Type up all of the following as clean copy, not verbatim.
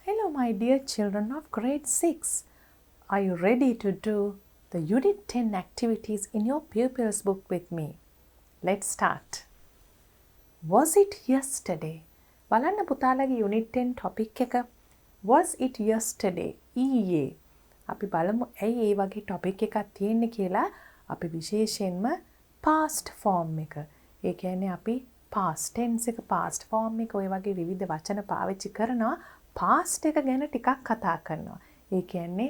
Hello, my dear children of grade 6. Are you ready to do the Unit 10 activities in your Pupil's book with me? Let's start. Was it yesterday? බලන්න පුතාලගේ Unit 10 topic එක. Was it yesterday? ඊයේ. අපි බලමු ඇයි ඒ වගේ topic එකක් තියෙන්නේ කියලා. අපි විශේෂයෙන්ම past form එක. ඒ කියන්නේ අපි past tense එක past form එක ඔය වගේ විවිධ වචන පාවිච්චි කරනවා. past එක ගැන ටිකක් කතා කරනවා. ඒ කියන්නේ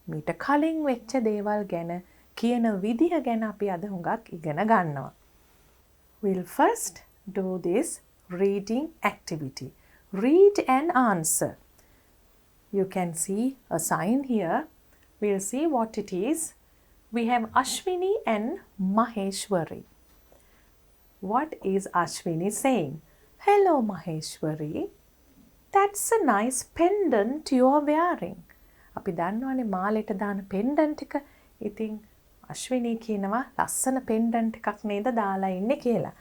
මීට කලින් වෙච්ච දේවල් ගැන කියන විදිහ ගැන අපි අද හුඟක් ඉගෙන ගන්නවා. We'll first do this reading activity. Read and answer. You can see a sign here. We'll see what it is. We have Ashwini and Maheshwari. What is Ashwini saying? Hello, Maheshwari. That's a nice pendant you're wearing. අපි දන්නවනේ මාලෙට දාන pendant එක. ඉතින් අශ්විනී කියනවා ලස්සන pendant එකක් නේද දාලා ඉන්නේ කියලා.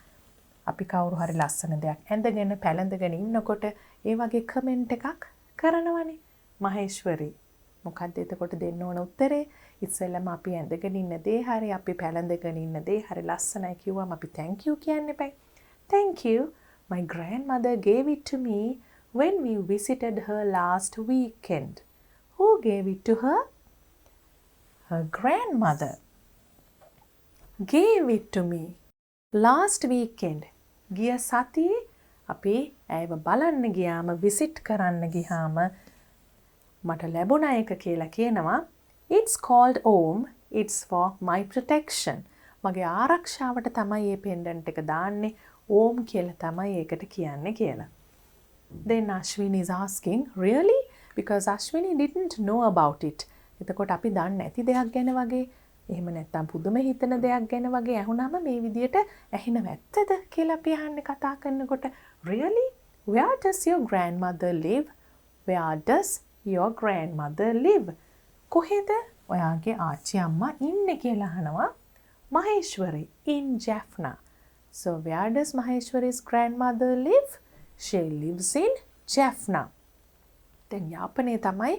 අපි කවුරු හරි ලස්සන දෙයක් ඇඳගෙන පැලඳගෙන ඉන්නකොට ඒ වගේ කමෙන්ට් එකක් කරනවනේ. මහේශ්වරි මොකක්ද එතකොට දෙන්න ඕන උත්තරේ? ඉස්සෙල්ලාම අපි ඇඳගෙන ඉන්න දේ හරි අපි පැලඳගෙන ඉන්න දේ හරි ලස්සනයි කිව්වම අපි thank you කියන්න එපා. Thank you. My grandmother gave it to me when we visited her last weekend. Who gave it to her? Her grandmother gave it to me last weekend. ගිය සතියේ අපි ඇයව බලන්න ගියාම visit කරන්න ගියාම මට ලැබුණ එක කියලා කියනවා. It's called home. It's for my protection. මගේ ආරක්ෂාවට තමයි මේ pendant එක දාන්නේ. home කියලා තමයි ඒකට කියන්නේ කියලා. Then Ashwini is asking, really? Because Ashwini didn't know about it. එතකොට අපි දන්නේ නැති දෙයක් ගැන වගේ එහෙම නැත්නම් පුදුම හිතන දෙයක් ගැන වගේ ඇහුනම මේ විදියට ඇහෙනව ඇත්තද කියලා අපි අහන්නේ කතා කරනකොට really? Where does your grandmother live? Where does your grandmother live? කොහෙද ඔයාගේ ආච්චි අම්මා ඉන්නේ කියලා අහනවා. Maheshwari in Jaffna. So where does Maheshwari's grandmother live? She lives in Jaffna. දැන් යාපනයේ තමයි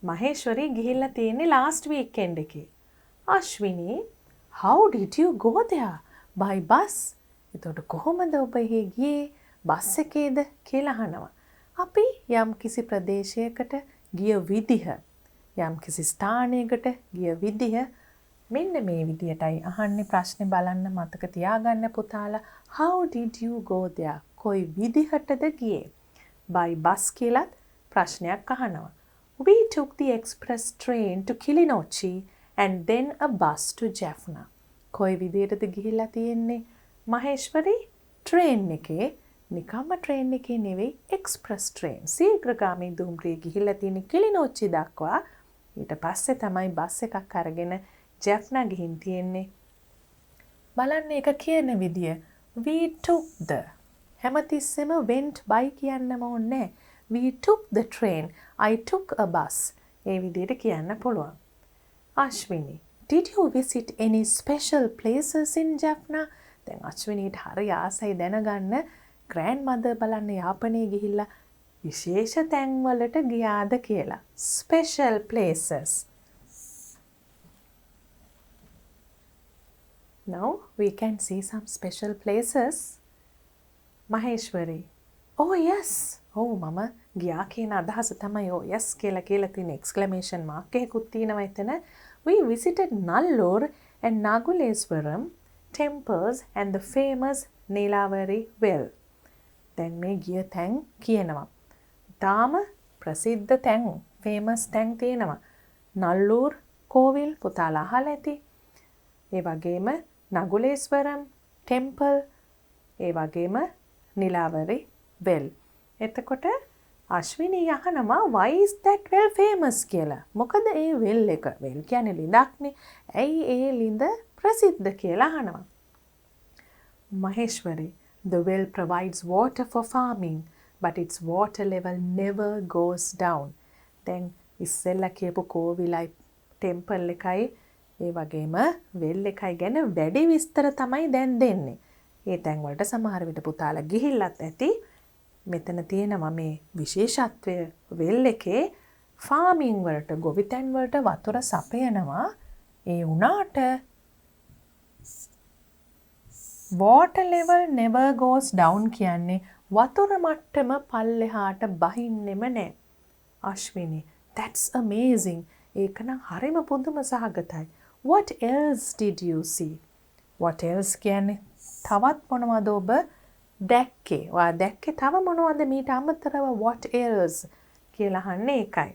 මහේශ්වරි ගිහිල්ලා තියෙන්නේ last weekend එකේ. Ashwini, how did you go there? By bus? එතකොට කොහොමද ඔබ එහෙ ගියේ? බස් එකේද කියලා අහනවා. අපි යම් කිසි ප්‍රදේශයකට ගිය විදිහ, යම් කිසි ස්ථානයකට ගිය විදිහ මෙන්න මේ විදියටයි අහන්නේ ප්‍රශ්නේ බලන්න මතක තියාගන්න පුතාලා. How did you go there? කොයි විදිහටද ගියේ? By bus කියලත් ප්‍රශ්නයක් අහනවා. We took the express train to Kilinochchi and then a bus to Jaffna. කොයි විදිහටද ගිහිල්ලා තියෙන්නේ? මහේශ්වරි train එකේ නිකම්ම train එකේ නෙවෙයි express train. ශීඝ්‍රගාමී දුම්රිය ගිහිල්ලා තියෙන්නේ කිලිනොච්චි දක්වා. ඊට පස්සේ තමයි බස් එකක් අරගෙන Jaffna ගිහින් තියෙන්නේ. බලන්න ඒක කියන විදිය. We took the හැමතිස්සෙම went by කියන්නම ඕනේ. We took the train. I took a bus. ඒ විදිහට කියන්න පුළුවන්. Ashwini, did you visit any special places in Jaffna? දැන් අශ්විනීට හරි ආසයි දැනගන්න grandmother බලන්න යාපනයේ ගිහිල්ලා විශේෂ තැන් වලට ගියාද කියලා. Special places. Now we can see some special places. Maheshwari. Oh yes. Oh මම ගියා කියන අදහස තමයි oh yes කියලා තියෙන exclamation mark එකකුත් තියෙනවා එතන. We visited Nallur and Naguleswaram temples and the famous Nilaveri well. දැන් මේ ගිය තැන් කියනවා. තාම ප්‍රසිද්ධ තැන් famous තැන් තියෙනවා. Nallur කෝවිල් පුතාලා අහලා ඇති. ඒ වගේම Naguleswaram temple ඒ වගේම Nilaveri well. එතකොට අශ්විනී අහනවා why is that well famous කියලා. මොකද ඒ well එක well කියන්නේ ලිඳක්නේ. ඇයි ඒ ලිඳ ප්‍රසිද්ධ කියලා අහනවා. Maheshwari, the well provides water for farming but its water level never goes down. දැන් ඉස්සෙල්ලා කියපු කෝවිලයි temple එකයි ඒ වගේම well එකයි ගැන වැඩි විස්තර තමයි දැන් දෙන්නේ. ඒ තැන් වලට සමහර විට පුතාලා ගිහිල්ලත් ඇති. මෙතන තියෙනවා මේ විශේෂත්වය වෙල් එකේ ෆාමින් වලට ගොවිතැන් වලට වතුර සපයනවා. ඒ වුණාට water level never goes down කියන්නේ වතුර මට්ටම පල්ලෙහාට බහින්නෙම නෑ. අශ්විනි, that's amazing. ඒක නම් හරිම පුදුම සහගතයි. What else did you see? What else කියන්නේ තවත් මොනවද ඔබ දැක්කේ? ඔයා දැක්කේ තව මොනවද මීට අමතරව what else කියලා අහන්නේ ඒකයි.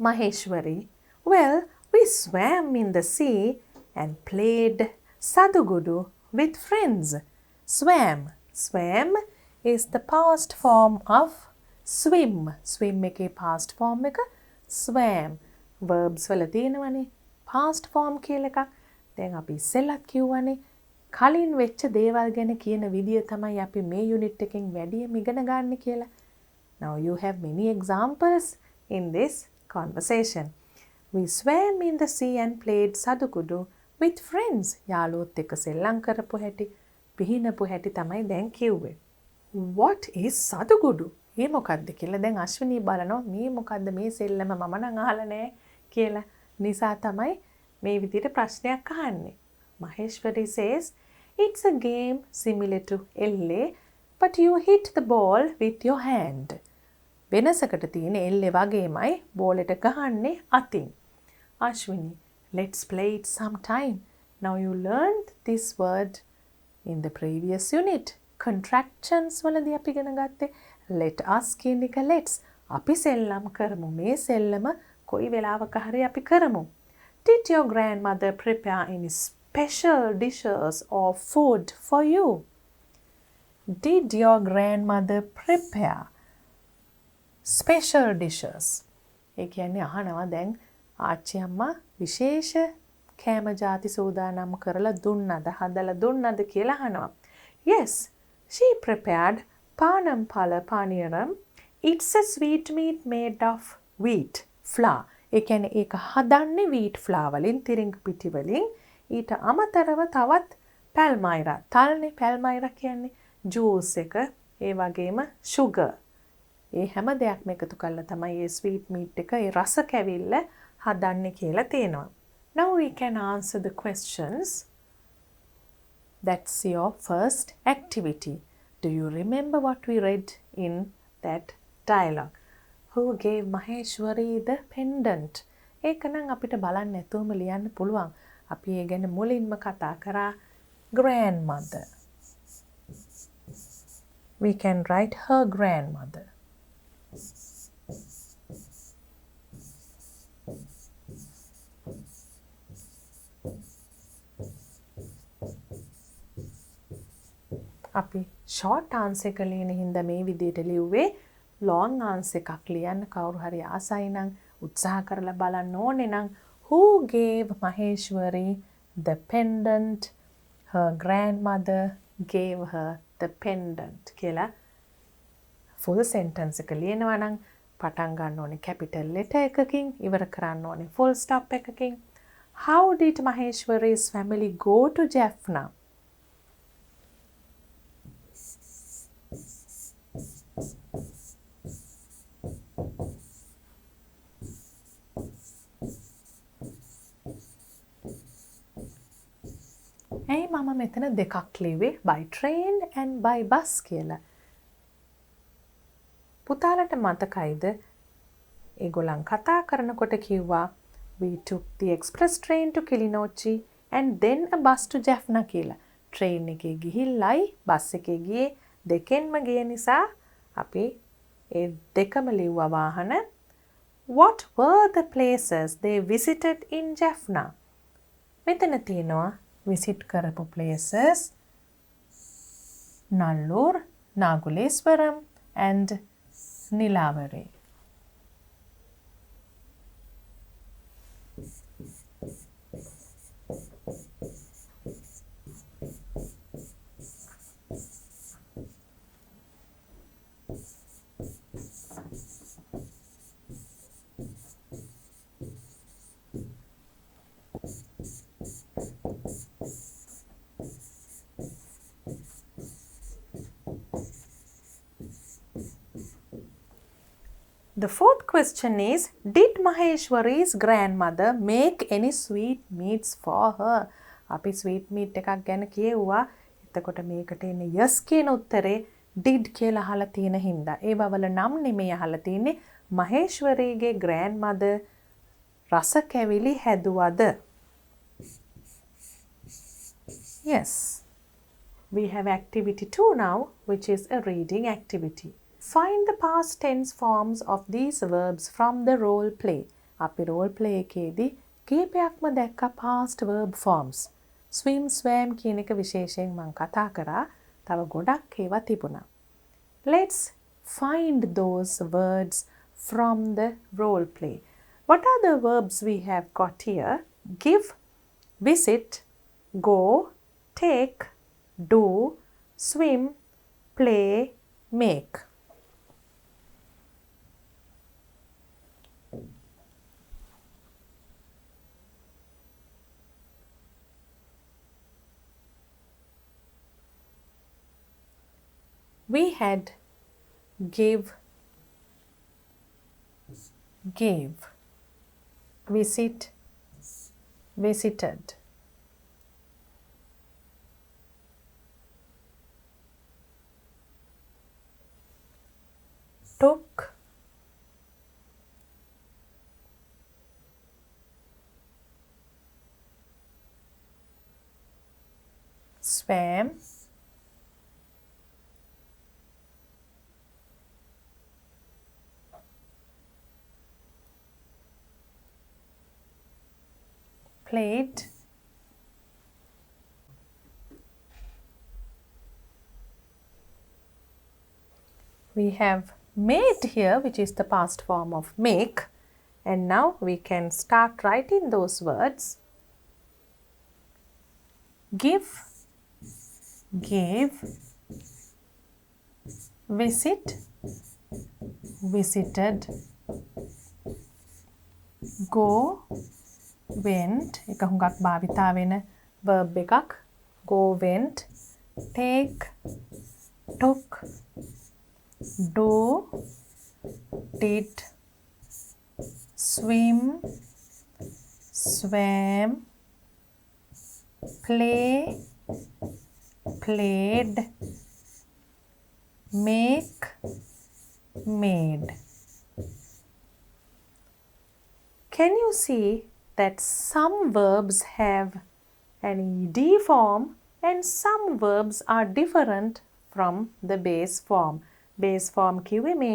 Maheshwari, well, we swam in the sea and played sadugudu with friends. Swam is the past form of swim. Swim එකේ past form එක swam. Verbs වල තියෙනවනේ past form කියලා එකක්. දැන් අපි ඉස්සෙල්ලත් කිව්වනේ කලින් වෙච්ච දේවල් ගැන කියන විදිය තමයි අපි මේ යුනිට් එකෙන් වැඩිම ඉගෙන ගන්න කියලා. Now you have many examples in this conversation. We swam in the sea and played sadugudu with friends. යාළුවොත් එක්ක සෙල්ලම් කරපු හැටි, පිහිනපු හැටි තමයි දැන් කිව්වේ. What is sadugudu? මේ මොකද්ද කියලා දැන් අශ්විනී බලනවා මේ මොකද්ද මේ සෙල්ලම මම නම් අහලා නැහැ කියලා. නිසා තමයි මේ විදිහට ප්‍රශ්නයක් අහන්නේ. Maheshwari says it's a game similar to LA but you hit the ball with your hand. වෙනසකට තියෙන LA වගේමයි බෝල් එක ගහන්නේ අතින්. Ashwini, let's play it sometime. Now you learned this word in the previous unit. Contractions වලදී අපි ඉගෙන ගත්තේ let us කියන එක let's. අපි සෙල්ලම් කරමු. මේ සෙල්ලම කොයි වෙලාවක හරි අපි කරමු. Did your grandmother prepare any special dishes or food for you? Did your grandmother prepare special dishes? ඒ කියන්නේ අහනවා දැන් ආච්චි අම්මා විශේෂ කෑම ಜಾති සූදානම් කරලා දුන්නද හදලා දුන්නද කියලා අහනවා. Yes, she prepared panam pala paniyaram. It's a sweet meat made of wheat flour. ඒ කියන්නේ ඒක හදන්නේ wheat flour වලින්, තිරිඟ පිටි වලින්. ඊට අමතරව තවත් පැල්මයිරා. තල්නේ පැල්මයිරා කියන්නේ ජූස් එක, ඒ වගේම sugar. ඒ හැම දෙයක්ම එකතු කරලා තමයි මේ sweet meat එක ඒ රස කැවිල්ල හදන්නේ කියලා තියෙනවා. Now we can answer the questions. That's your first activity. Do you remember what we read in that dialogue? Who gave Maheshwari the pendant? ඒක නම් අපිට බලන්න නැතුවම ලියන්න පුළුවන්. අපි ඒ ගැන මුලින්ම කතා කරා grandmother. We can write her grandmother. අපි short answer එක ලියන හින්දා මේ විදිහට ලිව්වේ. long answer එකක් ලියන්න කවුරු හරි ආසයි නම් උත්සාහ කරලා බලන්න ඕනේ නම් who gave Maheshwari the pendant? Her grandmother gave her the pendant කියලා full sentence එක ලියනවා නම් පටන් ගන්න ඕනේ capital letter එකකින්, ඉවර කරන්න ඕනේ full stop එකකින්. How did Maheshwari's family go to Jaffna? ඇයි මම මෙතන දෙකක් ලිව්වේ by train and by bus කියලා. පුතාලට මතකයිද ඒගොල්ලන් කතා කරනකොට කිව්වා we took the express train to Kilinochchi and then a bus to Jaffna කියලා. train එකේ ගිහිල්ලයි බස් එකේ ගියේ දෙකෙන්ම ගිය නිසා අපි ඒ දෙකම ලිව්වා වාහන. What were the places they visited in Jaffna? මෙතන තියෙනවා visit කරපු places Nallur, Naguleswaram and Nilavare. The fourth question is, did Maheshwari's grandmother make any sweetmeats for her? අපි sweetmeat එකක් ගැන කියෙව්වා. එතකොට මේකට එන්නේ yes කියන උත්තරේ did කියලා අහලා තියෙන හින්දා. ඒ බවල නම් නෙමෙයි අහලා තියෙන්නේ. මහේශ්වරීගේ grandmother රස කැවිලි හැදුවද? Yes. We have activity 2 now, which is a reading activity. Find the past tense forms of these verbs from the role play. අපි role play එකේදී කීපයක්ම දැක්ක past verb forms. Swim, swam කියන එක විශේෂයෙන් මම කතා කරා. තව ගොඩක් ඒවා තිබුණා. Let's find those words from the role play. What are the verbs we have got here? Give, visit, go, take, do, swim, play, make. We had give, gave, visit, visited. Took, swam, played, we have made here, which is the past form of make, and now we can start writing those words. Give, gave, visit, visited, go, went, එක හුඟක් භාවිතා වෙන verb එකක්. Go, went, take, took, do, did, swim, swam, play, played, make, made. Can you see that some verbs have an ed form and some verbs are different from the base form? Base form කිව්වේ මේ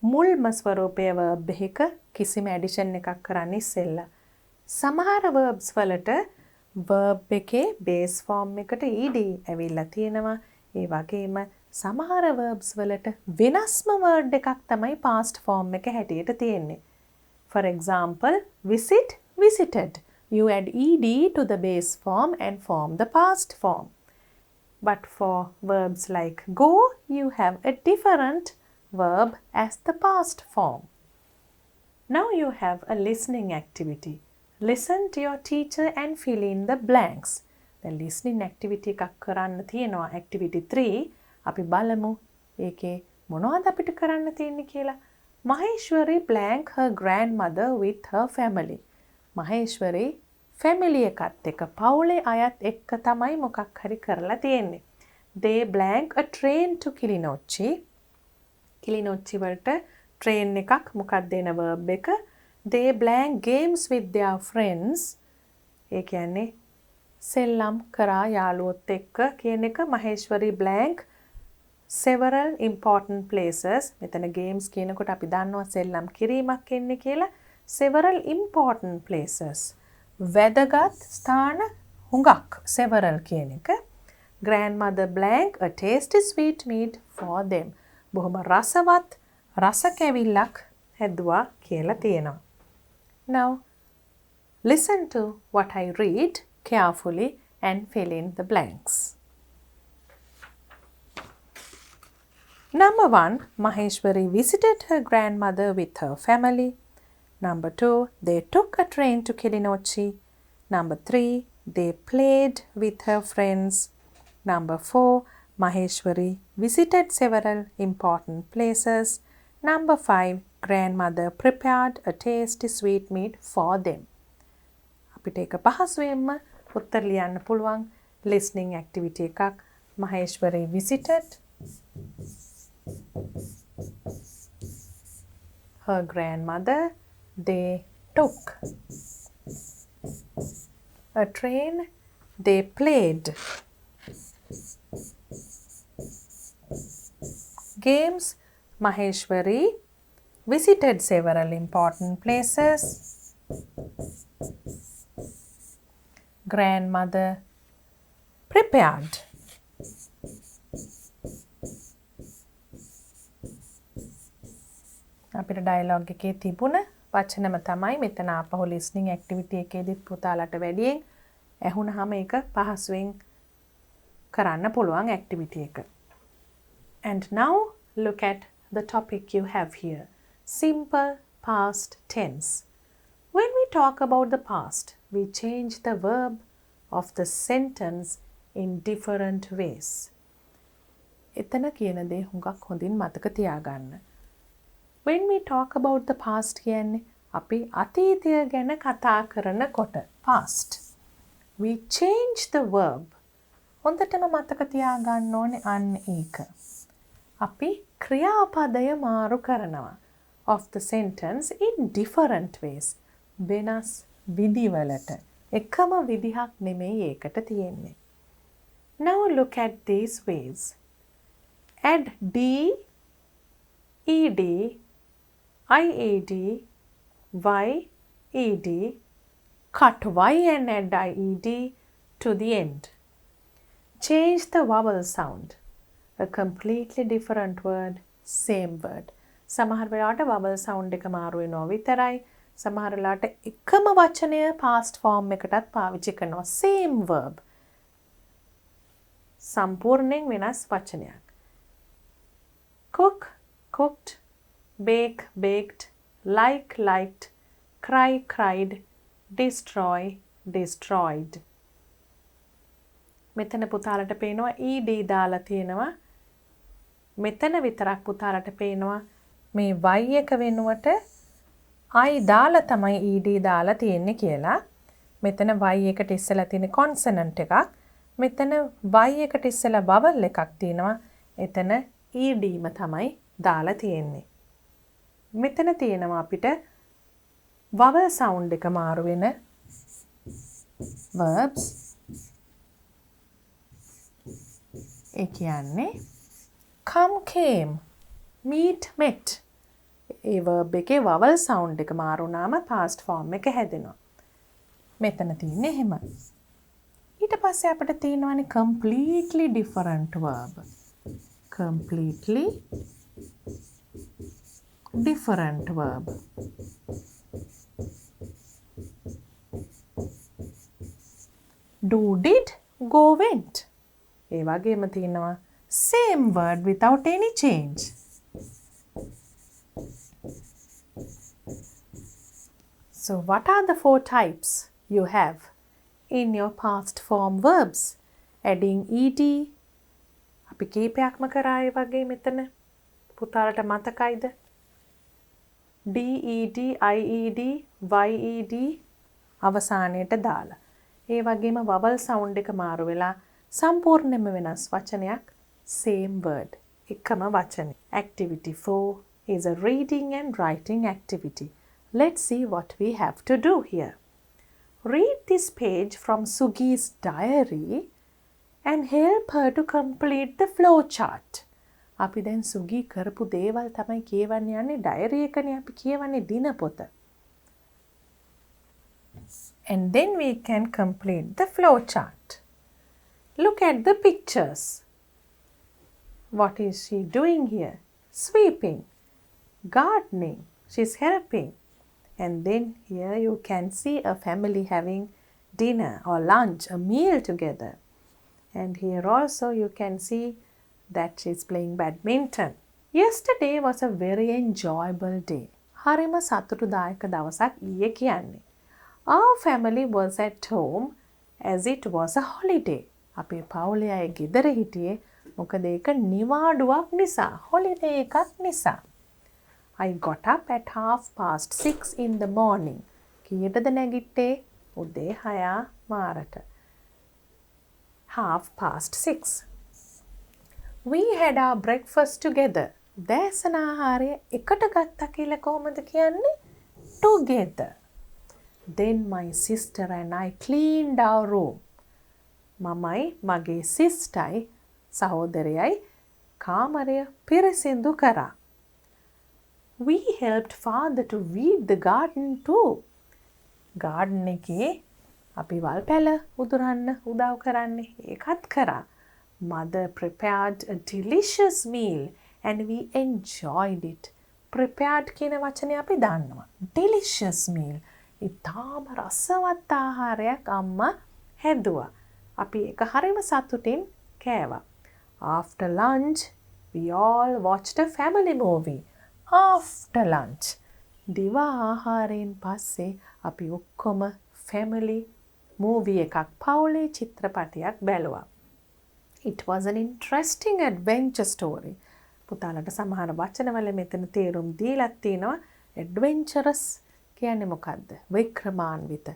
මුල්ම ස්වරූපයේ verb එකක කිසිම addition එකක් කරන්න ඉස්සෙල්ලා. සමහර verbs වලට verb එකේ base form එකට ed ඇවිල්ලා තියෙනවා. ඒ වගේම සමහර verbs වලට වෙනස්ම word එකක් තමයි past form එක හැටියට තියෙන්නේ. For example, visit, visited. You add ed to the base form and form the past form. But for verbs like go, you have a different verb as the past form. Now you have a listening activity. Listen to your teacher and fill in the blanks. The listening activity එකක් කරන්න තියෙනවා. Activity 3. අපි බලමු ඒකේ මොනවද අපිට කරන්න තියෙන්නේ කියලා. Maheshwari blank her grandmother with her family. Maheshwari family එකත් එක්ක පවුලේ අයත් එක්ක තමයි මොකක් හරි කරලා තියෙන්නේ. They blank a train to Kilinochchi. Kilinochchi වලට train එකක් මොකක්ද දෙන verb එක. They blank games with their friends. ඒ කියන්නේ සෙල්ලම් කරා යාළුවොත් එක්ක කියන එක. Maheshwari blank several important places. මෙතන games කියනකොට අපි දන්නවා සෙල්ලම් කිරීමක් එන්නේ කියලා. Several important places. වැදගත් ස්ථාන හුඟක් several කියන එක. Grandmother blank a tasty sweetmeat for them. බොහොම රසවත් රස කැවිල්ලක් හැදුවා කියලා තියෙනවා. Now listen to what I read carefully and fill in the blanks. Number 1, Maheshwari visited her grandmother with her family. Number 2, they took a train to Kilinochchi. Number 3, they played with her friends. Number 4, Maheshwari visited several important places. Number 5, Grandmother prepared a tasty sweetmeat for them. අපිට ඒක පහසුවෙන්ම උත්තර ලියන්න පුළුවන් listening activity එකක්. Maheshwari visited her grandmother. They took a train. They played games. Maheshwari visited several important places. Grandmother prepared. අපිට dialogue එකේ තිබුණ වචනම තමයි මෙතන ආපහු listening activity එකේදීත් පුතාලට වැඩියෙන් ඇහුනහම ඒක පහසුවෙන් කරන්න පුළුවන් activity එක. And now look at the topic you have here. Simple past tense. When we talk about the past, we change the verb of the sentence in different ways. එතන කියන දේ හුඟක් හොඳින් මතක තියාගන්න. When we talk about the past කියන්නේ අපි අතීතය ගැන කතා කරනකොට past. We change the verb. හොඳටම මතක තියාගන්න ඕනේ අන්න ඒක. අපි ක්‍රියාපදය මාරු කරනවා of the sentence in different ways. වෙනස් විදිවලට. එකම විදිහක් නෙමෙයි ඒකට තියෙන්නේ. Now look at these ways. Add D, ED, IED, YED, cut Y and add IED to the end. Change the vowel sound. A completely different word, same word. සමහර වෙලාවට vowel sound එක මාරු වෙනවා විතරයි. සමහර වෙලාවට එකම වචනය past form එකටත් පාවිච්චි කරනවා. Same verb. සම්පූර්ණයෙන් වෙනස් වචනයක්. Cook, cooked. Bake, baked. Like, liked. Cry, cried. Destroy, destroyed. මෙතන පුතාලට පේනවා ED දාලා තියෙනවා. මෙතන විතරක් පුතාලට පේනවා මේ Y එක වෙනුවට I දාලා තමයි ED දාලා තියෙන්නේ කියලා. මෙතන Y එකට ඉස්සලා තියෙන consonant එකක්. මෙතන Y එකට ඉස්සලා vowel එකක් තියෙනවා. එතන ED ම තමයි දාලා තියෙන්නේ. මෙතන තියෙනවා අපිට vowel sound එක මාරු වෙන verbs. ඒ කියන්නේ come, came, meet, met. ඒ verb එකේ vowel sound එක මාරු වුණාම past form එක හැදෙනවා. මෙතන තියෙන්නේ එහෙම. ඊට පස්සේ අපිට තියෙනවානේ completely different verb. Completely different verb. Do, did, go, went. ඒ වගේම තියෙනවා same word without any change. So what are the 4 types you have in your past form verbs? Adding ed. අපි කීපයක්ම කරා ඒ වගේ මෙතන පුතාලට මතකයිද? DED, IED, YED අවසානයට දාලා. ඒ වගේම vowel sound එක මාරු වෙලා සම්පූර්ණයෙන්ම වෙනස් වචනයක් same word එකම වචනේ. Activity 4 is a reading and writing activity. Let's see what we have to do here. Read this page from Sugi's diary and help her to complete the flow chart. අපි දැන් සුගී කරපු දේවල් තමයි කියවන්න යන්නේ. Diary එකනේ අපි කියවන්නේ දිනපොත. And then we can complete the flow chart. Look at the pictures. What is she doing here? Sweeping, gardening, she's helping. And then here you can see a family having dinner or lunch, a meal together. And here also you can see that she's playing badminton. Yesterday was a very enjoyable day. හරිම සතුටුදායක දවසක් ඊයේ කියන්නේ. Our family was at home as it was a holiday. අපේ පවුලේ අය ගෙදර හිටියේ මොකද ඒක නිවාඩුවක් නිසා, holiday එකක් නිසා. I got up at 6:30 in the morning. කීයටද නැගිට්ටේ? උදේ 6 මාරට. 6:30. We had our breakfast together. උදෑසන ආහාරය එකට ගත්තා කියලා කොහොමද කියන්නේ? Together. Then my sister and I cleaned our room. මමයි මගේ සිස්ටයි සහෝදරයයි කාමරය පිරිසිදු කරා. We helped father to weed the garden too. garden එකේ අපි වල් පැල උදුරන්න උදව් කරන්නේ ඒකත් කරා. Mother prepared a delicious meal and we enjoyed it. Prepared කියන වචනේ අපි දන්නවා. Delicious meal. ඉතාම රසවත් ආහාරයක් අම්මා හැදුවා. අපි ඒක හරිම සතුටින් කෑවා. After lunch, we all watched a family movie. After lunch. දිවා ආහාරයෙන් පස්සේ අපි ඔක්කොම family movie එකක් පවුලේ චිත්‍රපටයක් බැලුවා. It was an interesting adventure story. පුතාලට සමහර වචනවල මෙතන තේරුම් දීලා තිනවා. adventurous කියන්නේ මොකද්ද? වික්‍රමාන්විත.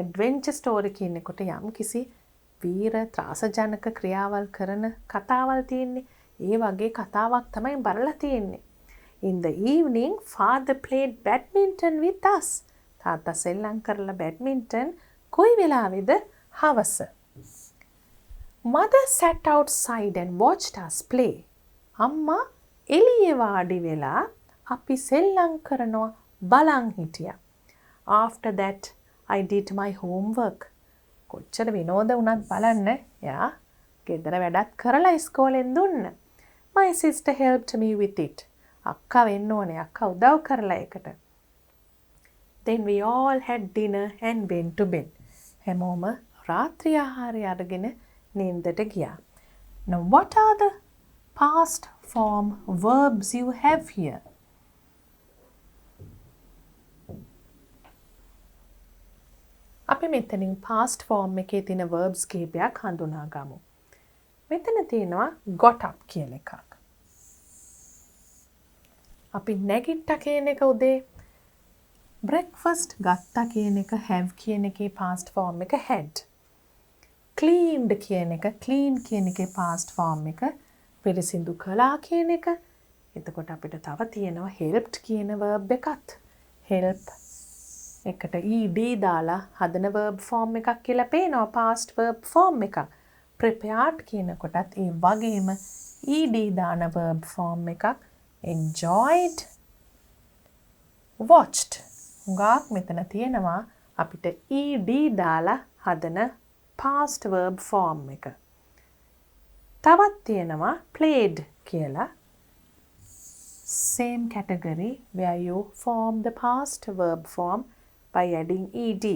adventure story කියනකොට යම් කිසි වීර ත්‍රාසජනක ක්‍රියාවල් කරන කතාවල් තියෙන්නේ. ඒ වගේ කතාවක් තමයි බලලා තියෙන්නේ. In the evening, father played badminton with us. තාත්තා සෙල්ලම් කරලා badminton කොයි වෙලාවේද? හවස. Mother sat outside and watched us play. අම්මා එළියේ වාඩි වෙලා අපි සෙල්ලම් කරනවා බලන් හිටියා. After that, I did my homework. කොච්චර විනෝද වුණත් බලන්න යා ගෙදර වැඩත් කරලා ඉස්කෝලෙන් දුන්න. My sister helped me with it. අක්කා වෙන්න ඕනේ. අක්කා උදව් කරලා ඒකට. Then we all had dinner and went to bed. හැමෝම රාත්‍රී ආහාරය අරගෙන නින්දට ගියා. Now what are the past form verbs you have here? අපි මෙතනින් past form එකේ තියෙන verbs කීපයක් හඳුනා ගමු. මෙතන තියෙනවා got up කියන එකක්. අපි නැගිට්ටා කියන එක උදේ. breakfast ගත්තා කියන එක have කියන එකේ past form එක had. cleaned කියන එක clean කියන එකේ past form එක පිරිසිදු කළා කියන එක. එතකොට අපිට තව තියෙනවා helped කියන verb එකත්. help එකට ed දාලා හදන verb form එකක් කියලා පේනවා past verb form එකක්. prepared කියනකොටත් ඒ වගේම ed දාන verb form එකක්. enjoyed, watched. හුඟක් මෙතන තියෙනවා අපිට ed දාලා හදන past verb form එක. තවත් තියෙනවා played කියලා. Same category where you form the past verb form by adding ed.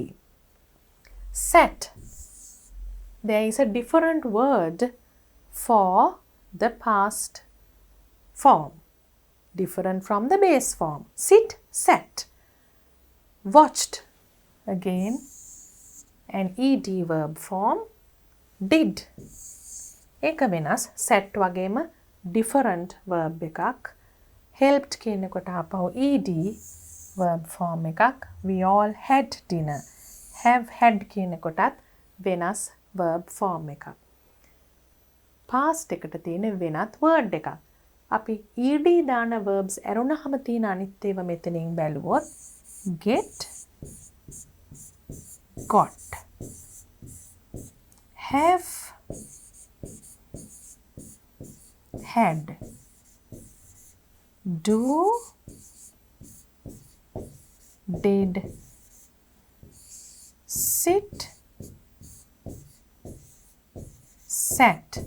Sat. There is a different word for the past form. Different from the base form. Sit, sat. Watched. Again, an ed verb form. Did. එක වෙනස්. sat වගේම different verb එකක්. helped කියනකොට ආපහු ed verb form එකක්. we all had dinner. have had කියනකොටත් වෙනස් verb form එකක්. past එකට තියෙන වෙනත් word එකක්. අපි ed දාන verbs ඇරුණාම තියෙන අනිත් ඒවා මෙතනින් බැලුවොත් get, got, have, had, do, did, sit, sat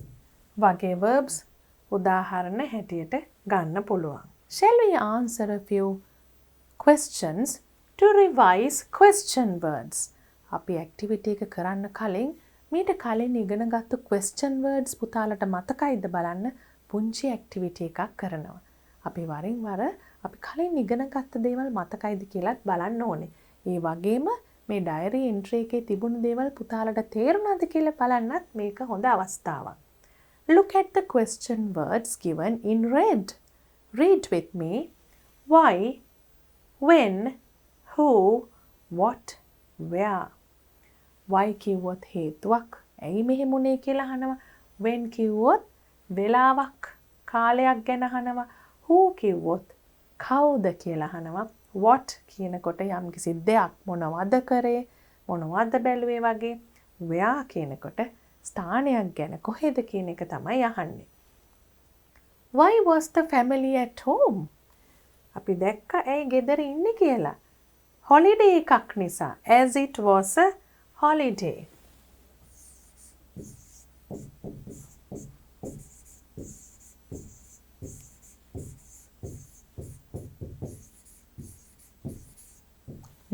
වගේ verbs උදාහරණ හැටියට ගන්න පුළුවන්. Shall we answer a few questions to revise question words? අපි activity එක කරන්න කලින් මීට කලින් ඉගෙනගත්තු question words පුතාලට මතකයිද බලන්න පුංචි activity එකක් කරනවා. අපි වරින් වර අපි කලින් ඉගෙනගත්ත දේවල් මතකයිද කියලාත් බලන්න ඕනේ. ඒ වගේම මේ diary entry එකේ තිබුණු දේවල් පුතාලට තේරුණාද කියලා බලන්නත් මේක හොඳ අවස්ථාවක්. Look at the question words given in red. Read with me. why, when, who, what, where. why කිව්වොත් හේතුවක්. ඇයි මෙහෙම උනේ කියලා අහනවා. when කිව්වොත් වෙලාවක් කාලයක් ගැන අහනවා. who කිව්වොත් කවුද කියලා අහනවා. what කියනකොට යම්කිසි දෙයක් මොනවද කරේ මොනවද බැලුවේ වගේ. where කියනකොට ස්ථානයක් ගැන කොහෙද කියන එක තමයි අහන්නේ. why was the family at home? අපි දැක්ක ඇයි ගෙදර ඉන්නේ කියලා. holiday එකක් නිසා. as it was a holiday.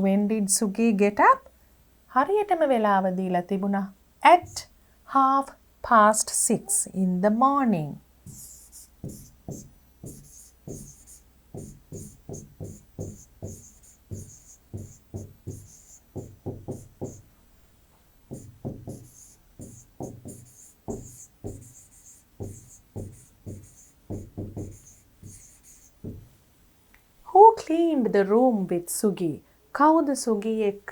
when did Sugi get up? හරියටම වෙලාව දීලා තිබුණා. at 6:30 in the morning. Who cleaned the room with Sugi? කවුද සුගී එක්ක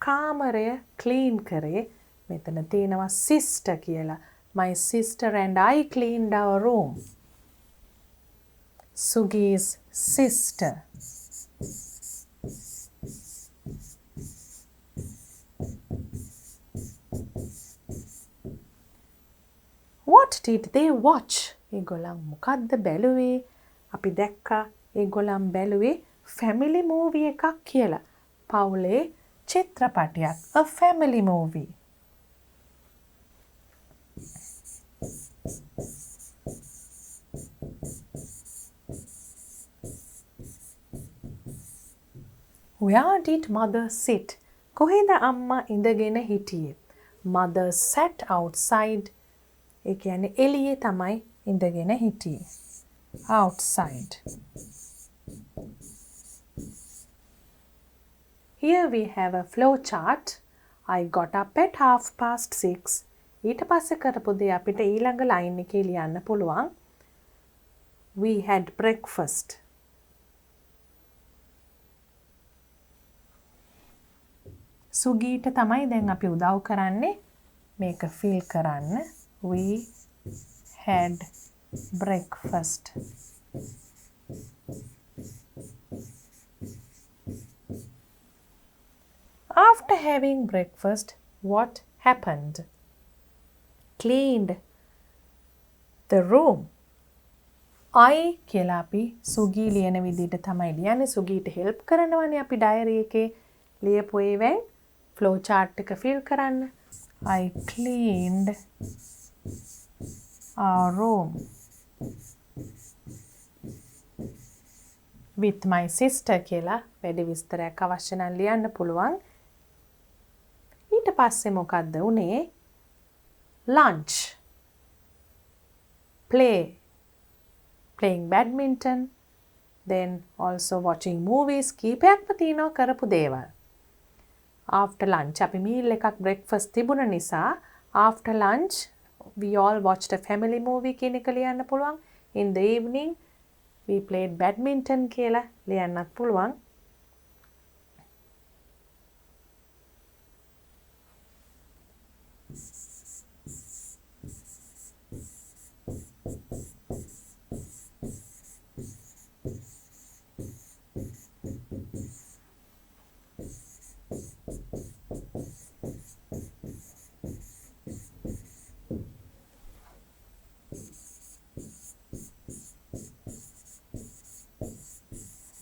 කාමරය ක්ලීන් කරේ? මෙතන තියෙනවා sister කියලා. My sister and I cleaned our room. Sugi's sister. What did they watch? ඒගොල්ලන් මොකද්ද බැලුවේ? අපි දැක්කා ඒගොල්ලන් බැලුවේ family movie එකක් කියලා. පවුලේ චිත්‍රපටයක්. A family movie. Where did mother sit? කොහෙද අම්මා ඉඳගෙන හිටියේ? Mother sat outside. ඒ කියන්නේ එළියේ තමයි ඉඳගෙන හිටියේ. Outside. Here we have a flow chart. I got up at 6:30. ඊට පස්සේ කරපු දේ අපිට ඊළඟ ලයින් එකේ ලියන්න පුළුවන්. We had breakfast. සුගීට තමයි දැන් අපි උදව් කරන්නේ මේක ෆිල් කරන්න. We had breakfast. After having breakfast, what happened? Cleaned the room. I කියලා අපි සුගී ලියන විදිහට තමයි ලියන්නේ. සුගීට හෙල්ප් කරනවානේ අපි ඩයරි එකේ ලියපු ඒවෙන් ෆ්ලෝ chart එක ෆිල් කරන්න. I cleaned our room with my sister කියලා වැඩි විස්තරයක් අවශ්‍ය නම් ලියන්න පුළුවන්. ඊට පස්සේ මොකද්ද උනේ? lunch, playing badminton, then also watching movies. කීපයක්ම තියෙනවා කරපු දේවල්. after lunch අපි meal එකක් breakfast තිබුණ නිසා after lunch we all watched a family movie කියන එක ලියන්න පුළුවන්. in the evening we played badminton කියලා ලියන්නත් පුළුවන්.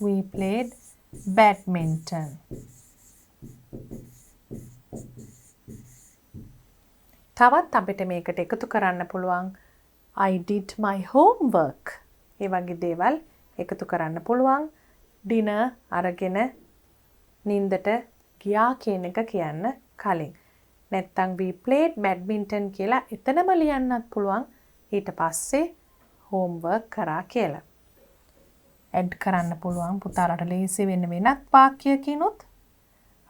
We played badminton. තවත් අපිට මේකට එකතු කරන්න පුළුවන් I did my homework. ඒ වගේ දේවල් එකතු කරන්න පුළුවන්. dinner අරගෙන නින්දට ගියා කියන එක කියන්න කලින්. නැත්තම් we played badminton කියලා එතනම ලියන්නත් පුළුවන්. ඊට පස්සේ homework කරා කියලා. add කරන්න පුළුවන් පුතාලට ලේසි වෙන වෙනත් වාක්‍යයකිනුත්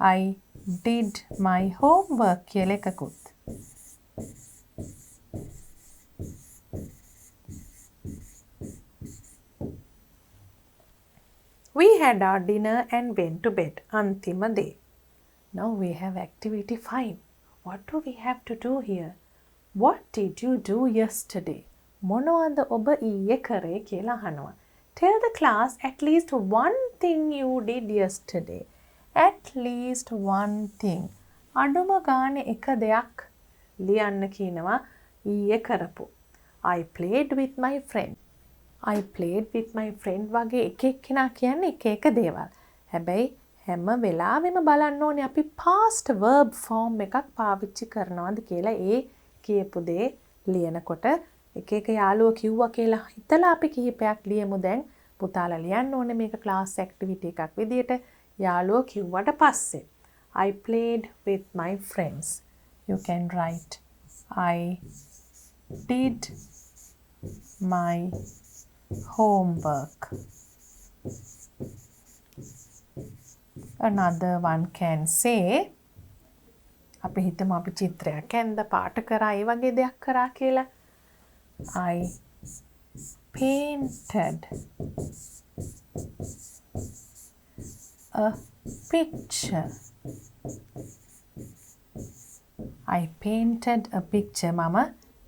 I did my homework කියලා එකකුත්. We had our dinner and went to bed. Antima day. Now we have activity 5. What do we have to do here? What did you do yesterday? මොනවද ඔබ ඊයේ කරේ කියලා අහනවා. Tell the class at least one thing you did yesterday. At least one thing. අඩුම ගානේ එක දෙයක් ලියන්න කියනවා ඊයේ කරපු. I played with my friend. I played with my friend වගේ එක එක්කෙනා කියන්නේ එක එක දේවල්. හැබැයි හැම වෙලාවෙම බලන්න ඕනේ අපි past verb form එකක් පාවිච්චි කරනවද කියලා ඒ කියපු දේ ලියනකොට එක එක යාළුවෝ කිව්වා කියලා හිතලා අපි කිහිපයක් ලියමු දැන් පුතාලා ලියන්න ඕනේ මේක class activity එකක් විදියට යාළුවෝ කිව්වට පස්සේ I played with my friends. You can write I did my homework. Another one can say අපි හිතමු අපි චිත්‍රයක් ඇඳ පාට කරා ඒ වගේ දෙයක් කරා කියලා. I painted a picture. I painted a picture. මම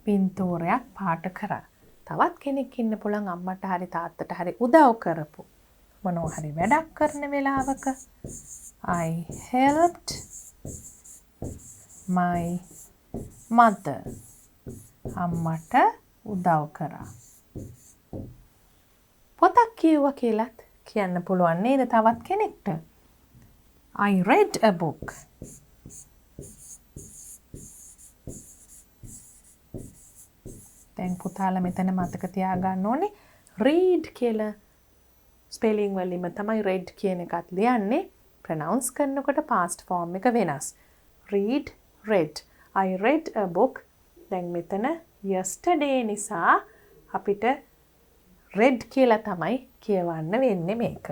පින්තූරයක් පාට කරා. තවත් කෙනෙක් ඉන්න පුළුවන් අම්මට හරි තාත්තට හරි උදව් කරපු. මොනවා හරි වැඩක් කරන වෙලාවක I helped my mother. අම්මට උදව් කරා. පොතක් කියුවා කියලාත් කියන්න පුළුවන් නේද තවත් කෙනෙක්ට? I read a book. දැන් පුතාලා මෙතන මතක තියාගන්න ඕනේ read කියලා ස්පෙලිං වලින්ම තමයි read කියන එකත් ලියන්නේ. ප්‍රොනවුන්ස් කරනකොට past form එක වෙනස්. read, read. I read a book. දැන් මෙතන yesterday නිසා අපිට read කියලා තමයි කියවන්න වෙන්නේ මේක.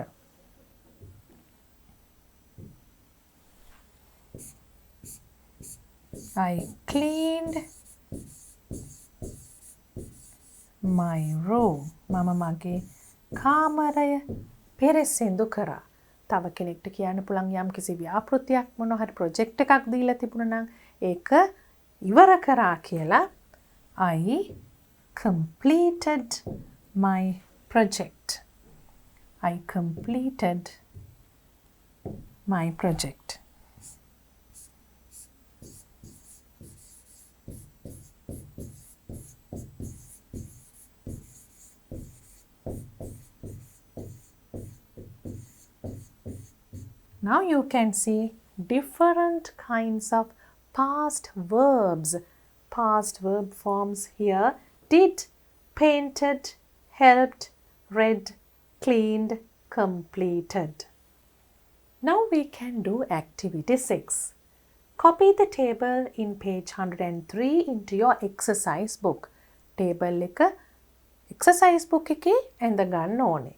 I cleaned my room. මම මගේ කාමරය පෙරසිදු කරා. තව කෙනෙක්ට කියන්න පුළුවන් යම් කිසි ව්‍යාපෘතියක් මොනවා හරි ප්‍රොජෙක්ට් එකක් දීලා තිබුණා නම් ඒක ඉවර කරා කියලා I completed my project. I completed my project. Now you can see different kinds of past verbs. Past verb forms here. Did, painted, helped, read, cleaned, completed. Now we can do activity 6. Copy the table in page 103 into your exercise book. Table එක exercise book එකේ ඇඳ ගන්න ඕනේ.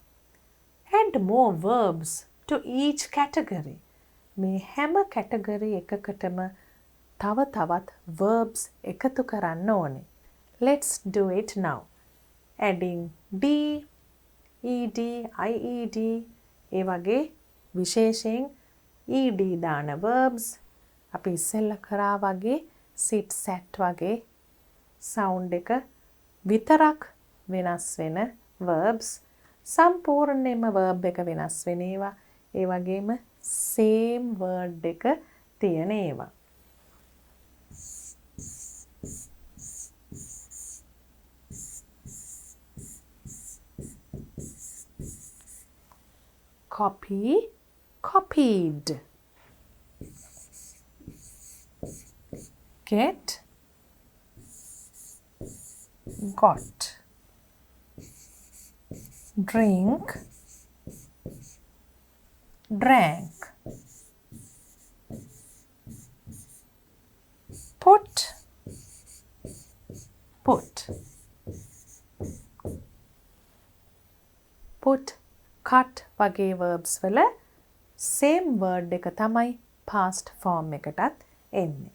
Add more verbs to each category. මේ හැම category එකකටම තව තවත් verbs එකතු කරන්න ඕනේ. Let's do it now. Adding D, ED, IED ඒ වගේ විශේෂයෙන් ED දාන verbs අපි ඉස්සෙල්ලා කරා වගේ sit sat වගේ sound එක විතරක් වෙනස් වෙන verbs සම්පූර්ණයෙන්ම verb එක වෙනස් වෙන ඒවා ඒ වගේම same word එක තියෙන ඒවා. Copy, copied. Get, got. Drink, drank. Put, put. Put, cut වගේ verbs වල same word එක තමයි past form එකටත් එන්නේ.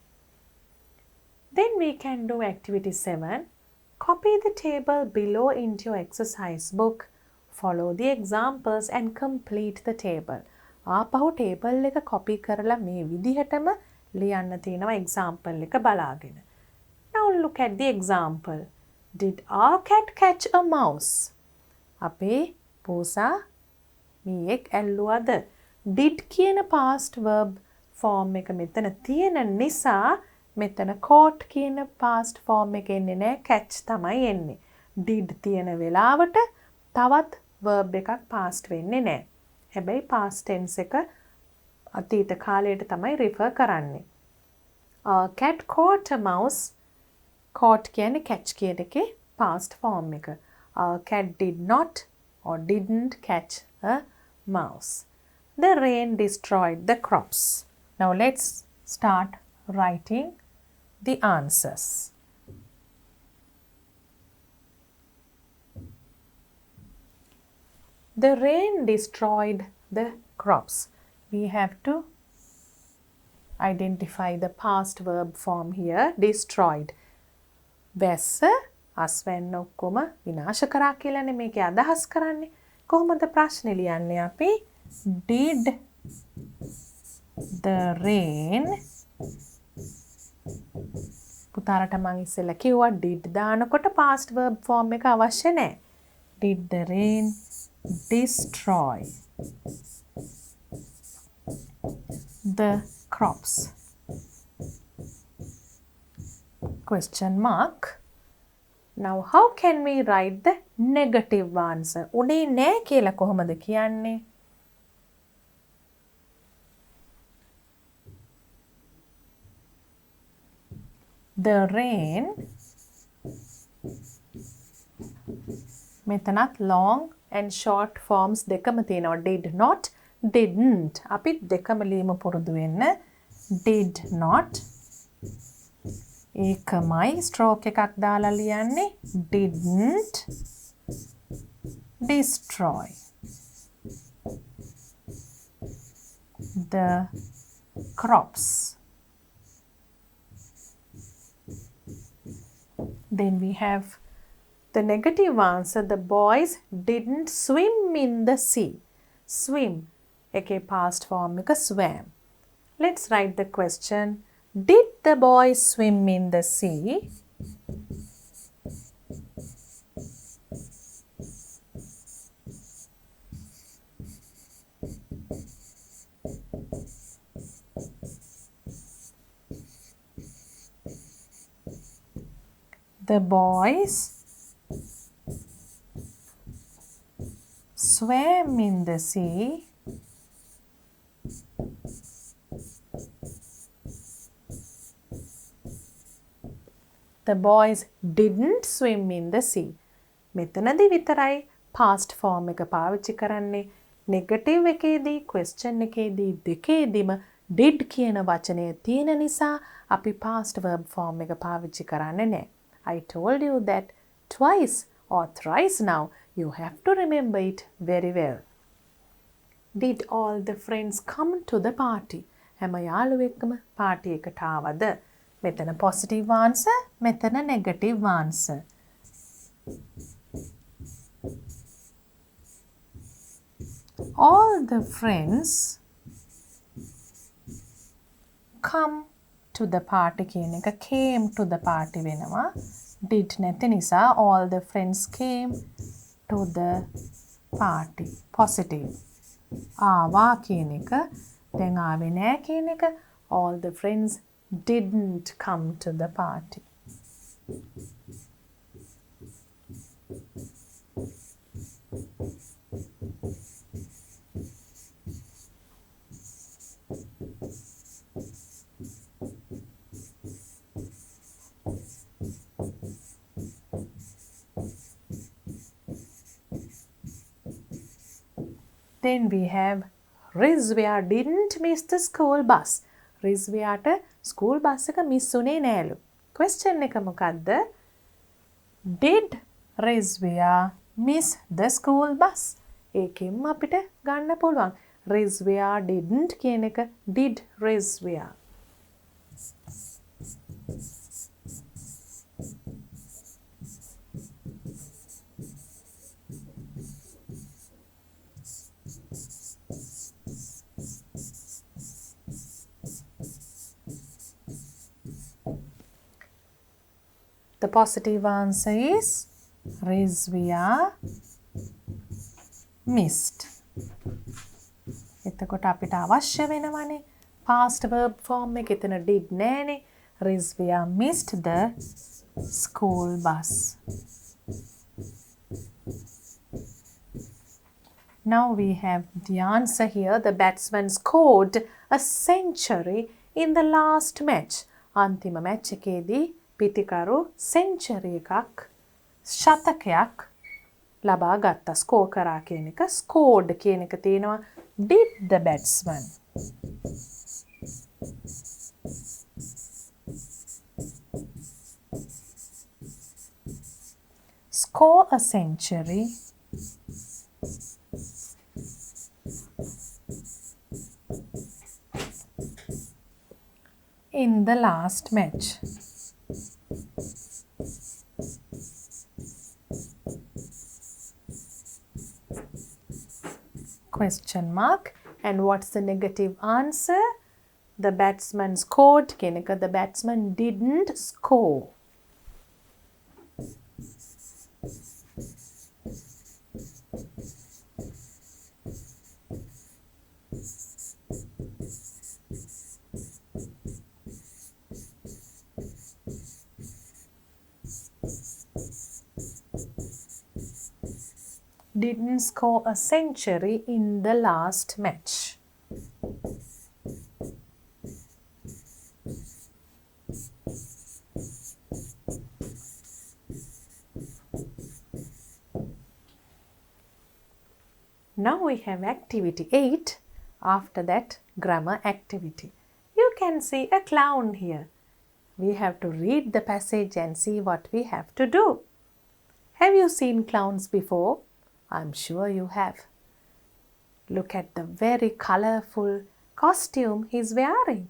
Then we can do activity 7. Copy the table below into your exercise book. Follow the examples and complete the table. ආපහු table එක copy කරලා මේ විදිහටම ලියන්න තියෙනවා example එක බලාගෙන. Now look at the example. Did our cat catch a mouse? අපේ පෝසා මීයෙක් ඇල්ලුවද? Did කියන past verb form එක මෙතන තියෙන නිසා මෙතන caught කියන past form එක එන්නේ නැහැ, catch තමයි එන්නේ. Did තියෙන වෙලාවට තවත් verb එකක් past වෙන්නේ නැහැ. හැබැයි past tense එක අතීත කාලයට තමයි refer කරන්නේ. Cat caught a mouse. Caught කියන්නේ catch කියන එකේ past form එක. Cat did not or didn't catch a mouse. The rain destroyed the crops. Now let's start writing the answers. The rain destroyed the crops. We have to identify the past verb form here, destroyed. වැස්ස අස්වැන්න ඔක්කොම විනාශ කරා කියලානේ මේකේ අදහස් කරන්නේ. කොහොමද ප්‍රශ්නේ ලියන්නේ අපි? Did the rain පුතාලට මම ඉස්සෙල්ලා කිව්වා did දානකොට past verb form එක අවශ්‍ය නැහැ. Did the rain destroy the crops? Question mark. Now how can we write the negative answer? උනේ නෑ කියලා කොහොමද කියන්නේ? The rain මෙතනත් long and short forms දෙකම තියෙනවා. Did not, didn't. අපි දෙකම ලියමු පුරුදු වෙන්න. Did not ඒකමයි stroke එකක් දාලා ලියන්නේ. Didn't destroy the crops. Then we have the negative answer. The boys didn't swim in the sea. Swim ekේ past form එක swam. Let's write the question. Did the boys swim in the sea? The boys swam in the sea. The boys didn't swim in the sea. මෙතනදී විතරයි past form එක පාවිච්චි කරන්නේ. negative එකේදී question එකේදී දෙකේදීම did කියන වචනය තියෙන නිසා අපි past verb form එක පාවිච්චි කරන්නේ නැහැ. I told you that twice or thrice now. You have to remember it very well. Did all the friends come to the party? හැම යාළුවෙක්ම party එකට ආවද? මෙතන positive answer, මෙතන negative answer. All the friends come to the party කියන එක came to the party වෙනවා. Did නැති නිසා all the friends came to the party. Positive. ආවා කියන එක දැන් ආවේ නැහැ කියන එක all the friends didn't come to the party. Then we have Rizvia didn't miss the school bus. Rizviaට school bus එක miss උනේ නෑලු. Question එක මොකද්ද? Did Rizvia miss the school bus? ඒකෙන්ම අපිට ගන්න පුළුවන්. Rizvia didn't කියන එක did Rizvia. The positive answer is Rizvia missed. එතකොට අපිට අවශ්‍ය වෙනවනේ past verb form එක එතන did නෑනේ. Rizvia missed the school bus. Now we have the answer here. The batsman scored a century in the last match. අන්තිම match එකේදී පිටිකරු century එකක් ශතකයක් ලබා ගත්තා. score කරා කියන එක scored කියන එක තියෙනවා. Did the batsman score a century in the last match? Question mark. And what's the negative answer? The batsman scored. Kenaka, the batsman didn't score. Didn't score a century in the last match. Now we have activity 8. After that, grammar activity. You can see a clown here. We have to read the passage and see what we have to do. Have you seen clowns before? I'm sure you have. Look at the very colorful costume he's wearing.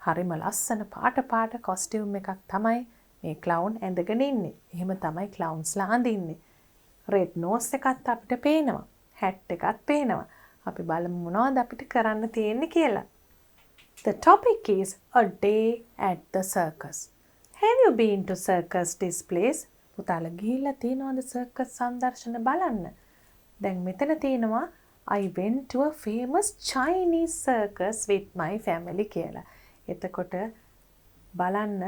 හරිම ලස්සන පාට costume එකක් තමයි මේ clown ඇඳගෙන ඉන්නේ. එහෙම තමයි clownsලා අඳින්නේ. Red nose එකත් අපිට පේනවා. hat එකත් පේනවා. අපි බලමු මොනවද අපිට කරන්න තියෙන්නේ කියලා. The topic is a day at the circus. Have you been to circus displays? පුතාලා ගිහිල්ලා තියෙනවද circus සංදර්ශන බලන්න? දැන් මෙතන තියෙනවා I went to a famous Chinese circus with my family කියලා. එතකොට බලන්න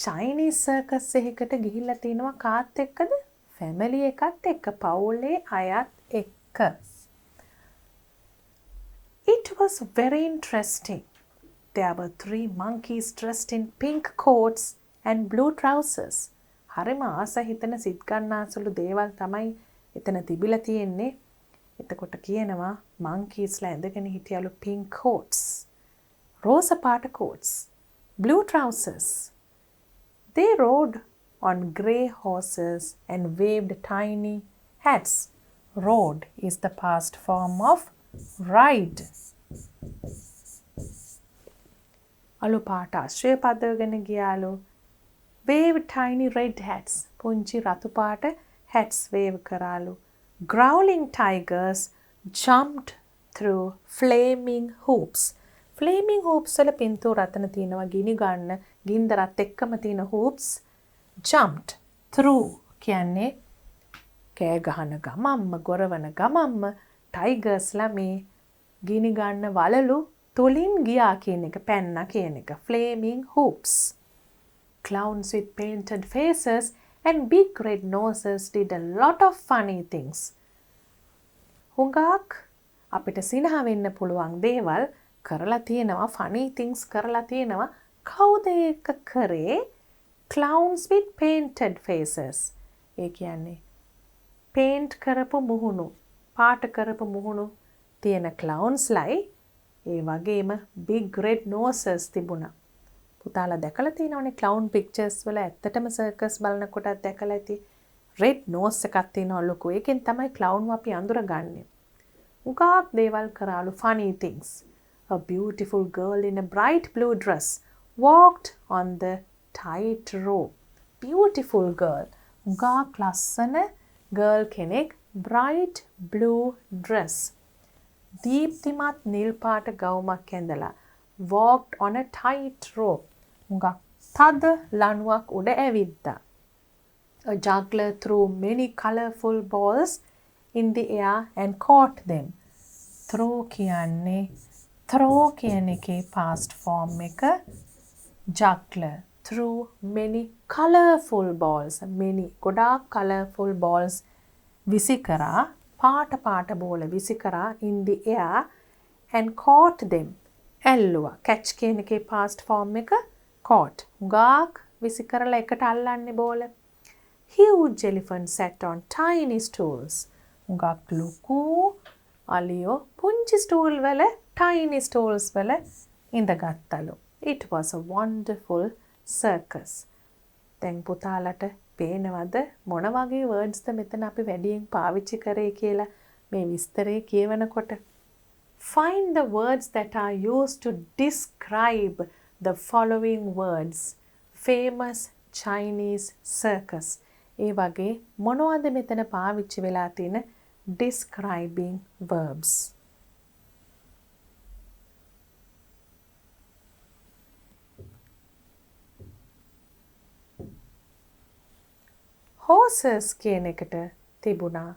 Chinese circus එකකට ගිහිල්ලා තිනවා කාත් එක්කද? family එකත් එක්ක, පවුලේ අයත් එක්ක. It was very interesting. There were 3 monkeys dressed in pink coats and blue trousers. හරිම ආස හිතන සිත් ගන්නාසුළු දේවල් තමයි එතන තිබිලා තියෙන්නේ. එතකොට කියනවා monkeysලා ඇඳගෙන හිටියලු pink coats, රෝස පාට coats, blue trousers. They rode on grey horses and waved tiny hats. Rode is the past form of ride. අලු පාට අශ්වය පදවගෙන ගියාලු. Wave tiny red hats. පුංචි රතු පාට hats wave කරාලු. Growling tigers jumped through flaming hoops. Flaming hoops වල පින්තූර අතන තියෙනවා ගිනි ගන්න ගින්දරත් එක්කම තියෙන hoops. Jumped through කියන්නේ කෑ ගහන ගමම්ම ගොරවන ගමම්ම tigers මේ ගිනි ගන්න වලලු තුලින් ගියා කියන එක පැන්නා කියන එක. Flaming hoops. Clowns with painted faces and big red noses did a lot of funny things. හුඟක් අපිට සිනහ වෙන්න පුළුවන් දේවල් කරලා තියෙනවා, funny things කරලා තියෙනවා. කවුද ඒක කරේ? Clowns with painted faces. ඒ කියන්නේ paint කරපු මුහුණු, පාට කරපු මුහුණු තියෙන clownsලයි ඒ වගේම big red noses තිබුණා. පුතාලා දැකලා තියෙනවනේ clown pictures වල ඇත්තටම circus බලනකොටත් දැකලා ඇති. red nose එකක් තියෙනවා ලොකු. ඒකෙන් තමයි clown අපි අඳුරගන්නේ. උගාක් දේවල් කරාලු funny things. A beautiful girl in a bright blue dress walked on the tight rope. Beautiful girl. උගාක් ලස්සන girl කෙනෙක් bright blue dress. දීප්තිමත් නිල් පාට ගවුමක් ඇඳලා walked on a tight rope. උගක් තද ලණුවක් උඩ ඇවිද්දා. A juggler threw many colourful balls in the air and caught them. Throw කියන්නේ throw කියන එකේ past form එක juggler threw many colourful balls. Many ගොඩාක් colourful balls විසි කරා පාට බෝල විසි කරා in the air and caught them. ඇල්ලුවා. catch කියන එකේ past form එක caught. ගාක් විසි කරලා එකට අල්ලන්නේ බෝල. Huge elephant sat on tiny stools. ගාක් ලොකු අලියෝ පුංචි stool වල tiny stools වල ඉඳගත්තලු. It was a wonderful circus. දැන් පුතාලට පේනවද මොන වගේ words ද මෙතන අපි වැඩියෙන් පාවිච්චි කරේ කියලා මේ විස්තරේ කියවනකොට? Find the words that are used to describe the following words. Famous Chinese circus. ඒ වගේ මොනවද මෙතන පාවිච්චි වෙලා තියෙන describing verbs? horses කියන එකට තිබුණා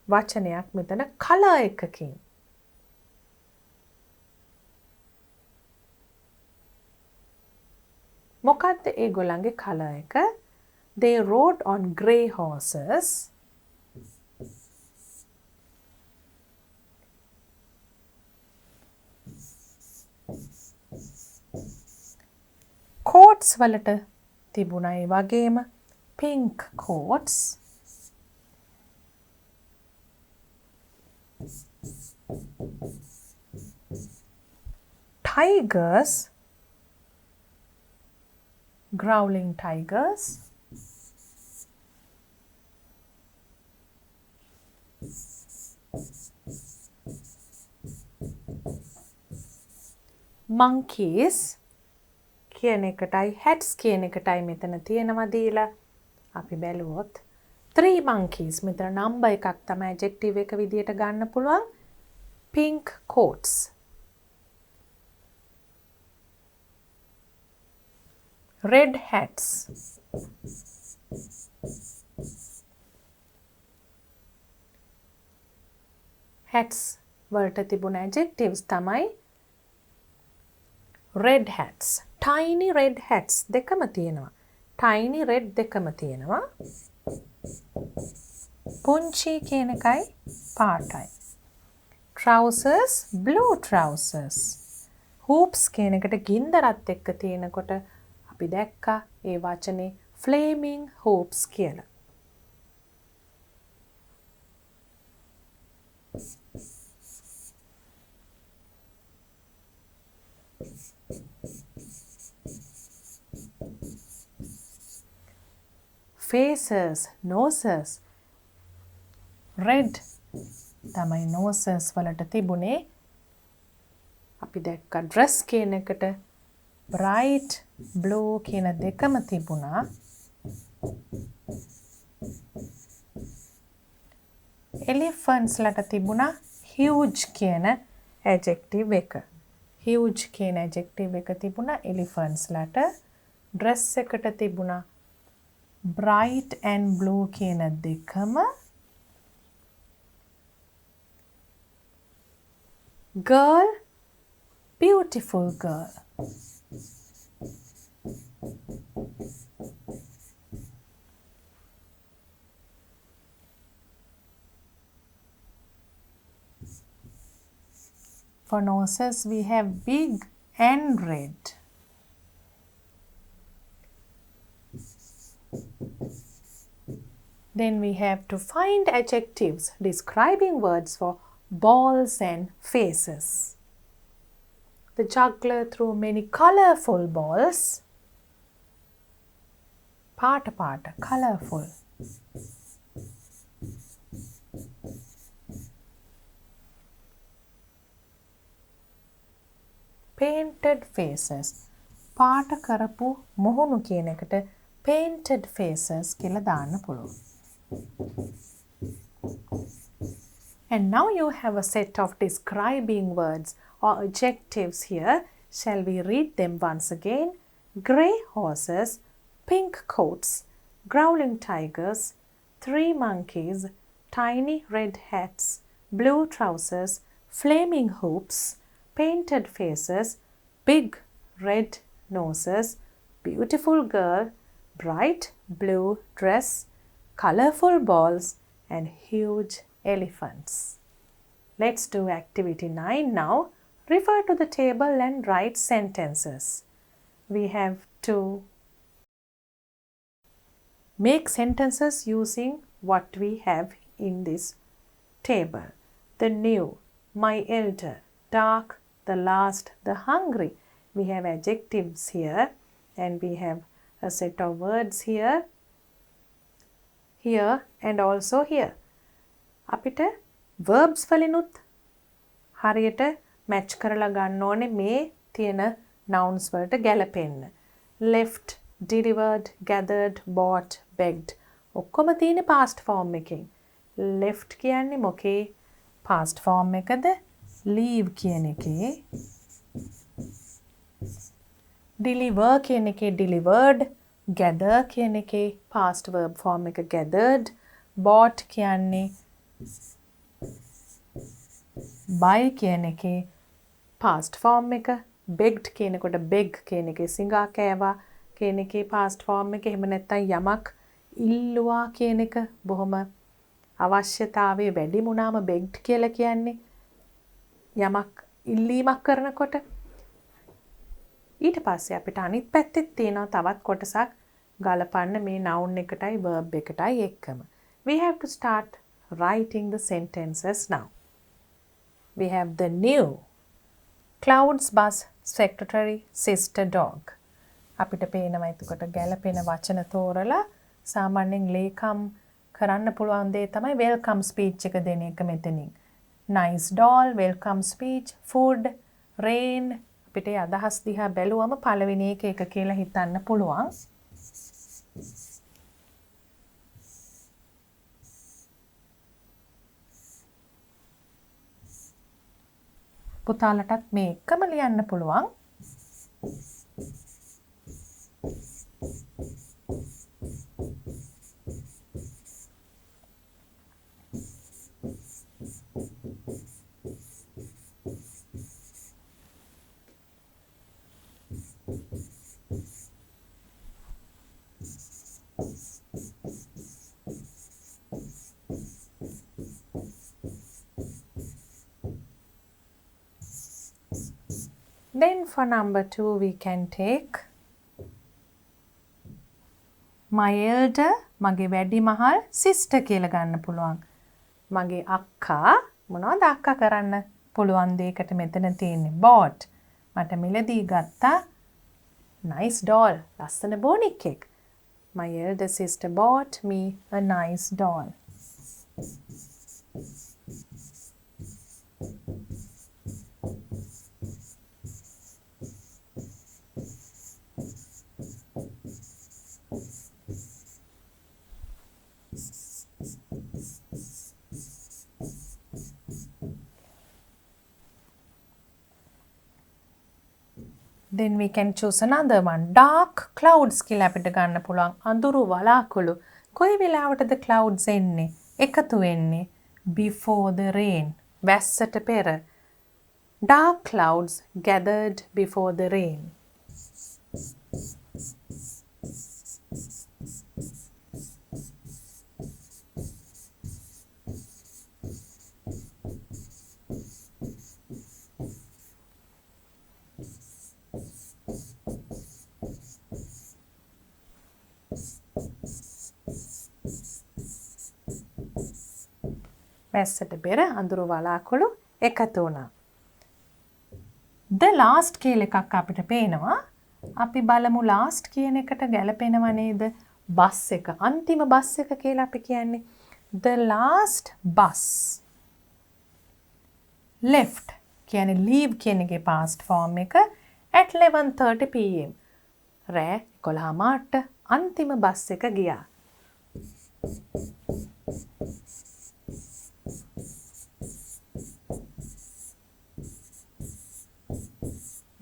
වචනයක් මෙතන colour එකකින්. මොකක්ද ඒගොල්ලන්ගේ colour එක? They rode on grey horses. coats වලට තිබුණා ඒ වගේම pink coats. Tigers, growling tigers. Monkeys කියන එකටයි hats කියන එකටයි මෙතන තියෙනවා දීලා. අපි බැලුවොත් 3 monkeys මෙතන number එකක් තමයි adjective එක විදියට ගන්න පුළුවන්. pink coats. red hats. hats වලට තිබුණ adjectives තමයි red hats. tiny red hats දෙකම තියෙනවා. tiny red දෙකම තියෙනවා. පුංචි කියන එකයි පාටයි. trousers blue trousers. hoops කියන එකට ගින්දරත් එක්ක තියෙනකොට අපි දැක්කා ඒ වචනේ flaming hoops කියලා. faces, noses. red තමයි noses වලට තිබුණේ. අපි දැක්කා dress කියන එකට bright blue කියන දෙකම තිබුණා. elephants ලට තිබුණා huge කියන adjective එක. huge කියන adjective එක තිබුණා elephants ලට. dress එකට තිබුණා bright and blue කියන දෙකම. girl beautiful girl. For noses we have big and red. Then we have to find adjectives describing words for balls and faces. The juggler threw many colourful balls. Part, colourful. Painted faces. පාට කරපු මොහුණු කියන එකට painted faces කියලා දාන්න පුළුවන්. And now you have a set of describing words or adjectives here. Shall we read them once again? grey horses, pink coats, growling tigers, 3 monkeys, tiny red hats, blue trousers, flaming hoops, painted faces, big red noses, beautiful girl, bright blue dress, colorful balls, and huge elephants. Let's do activity 9 now. Refer to the table and write sentences. We have to make sentences using what we have in this table. The new, my elder, dark, the last, the hungry. We have adjectives here and we have a set of words here and also here. අපිට verbs වලිනුත් හරියට match කරලා ගන්න ඕනේ මේ තියෙන nouns වලට ගැලපෙන්න. Left, delivered, gathered, bought, begged. ඔක්කොම තියෙන්නේ past form එකෙන්. Left කියන්නේ මොකේ past form එකද? Leave කියන එකේ. Deliver කියන එකේ delivered. Gather කියන එකේ past verb form එක gathered. Bought කියන්නේ buy කියන එකේ past form එක. Begged කියනකොට beg කියන එකේ සිඟා කෑවා කියන එකේ past form එක. එහෙම නැත්නම් යමක් ඉල්ලුවා කියන එක බොහොම අවශ්‍යතාවයේ වැඩි වුණාම begged කියලා කියන්නේ යමක් ඉල්ලීමක් කරනකොට. ඊට පස්සේ අපිට අනිත් පැත්තෙත් තියෙනවා තවත් කොටසක් ගලපන්න මේ noun එකටයි verb එකටයි එක්කම. We have to start writing the sentences now. We have the new. Clouds bus secretary sister dog. අපිට පේනවා එතකොට ගැලපෙන වචන තෝරලා සාමාන්‍යයෙන් ලේකම් කරන්න පුළුවන් දේ තමයි welcome speech එක දෙන එක මෙතනින්. Nice doll, welcome speech, food, rain. අපිට අදහස් දිහා බැලුවම පළවෙනි එක කියලා හිතන්න පුළුවන්. පුතාලටත් මේ එකම ලියන්න පුළුවන්. Then for number 2 we can take my elder, මගේ වැඩි මහල්, sister කියලා ගන්න පුළුවන්. මගේ අක්කා මොනවද අක්කා කරන්න පුළුවන් දෙයකට මෙතන තියෙන්නේ bought. මට මිලදී ගත්තා nice doll. ලස්සන බෝනික්ෙක්. My elder sister bought me a nice doll. Then we can choose another one. Dark clouds කියලා අපිට ගන්න පුළුවන්. අඳුරු වලාකුළු. කොයි වෙලාවටද clouds එන්නේ? එකතු වෙන්නේ before the rain. වැස්සට පෙර. Dark clouds gathered before the rain. වැස්සට පෙර අඳුරු වලාකුළු එකතු වුණා. The last කියලා එකක් අපිට පේනවා. අපි බලමු last කියන එකට ගැලපෙනව නේද? බස් එක. අන්තිම බස් එක කියලා අපි කියන්නේ. The last bus left කියන්නේ leave කියන එකේ past form එක at 11:30 pm. රෑ 11:00ට අන්තිම බස් එක ගියා.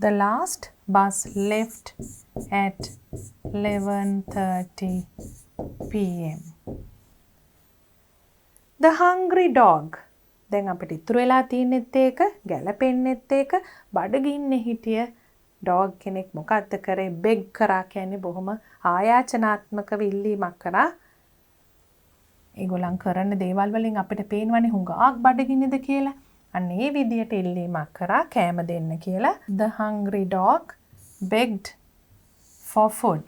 The last bus left at 11:30 p.m. The hungry dog. දැන් අපිට ඉතුරු වෙලා තියෙනෙත් ඒක, ගැලපෙන්නෙත් ඒක, බඩගින්නේ හිටිය ඩොග් කෙනෙක් මොකද්ද කරේ? බෙග් කරා කියන්නේ බොහොම ආයාචනාත්මකව ඉල්ලීමක් කරා. ඒගොල්ලන් කරන දේවල් වලින් අපිට පේනවනේ හුඟක් බඩගින්නේද කියලා. අන්න ඒ විදියට ඉල්ලීමක් කරා කෑම දෙන්න කියලා. The hungry dog begged for food.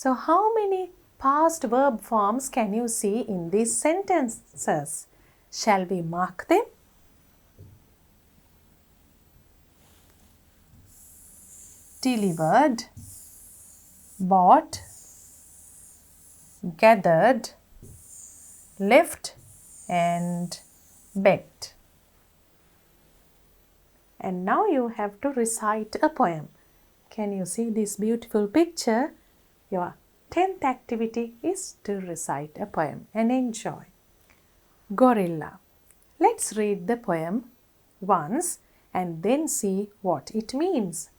So how many past verb forms can you see in these sentences? Shall we mark them? Delivered, bought, gathered, left and begged. And now you have to recite a poem. Can you see this beautiful picture? Your 10th activity is to recite a poem and enjoy. Gorilla. Let's read the poem once and then see what it means.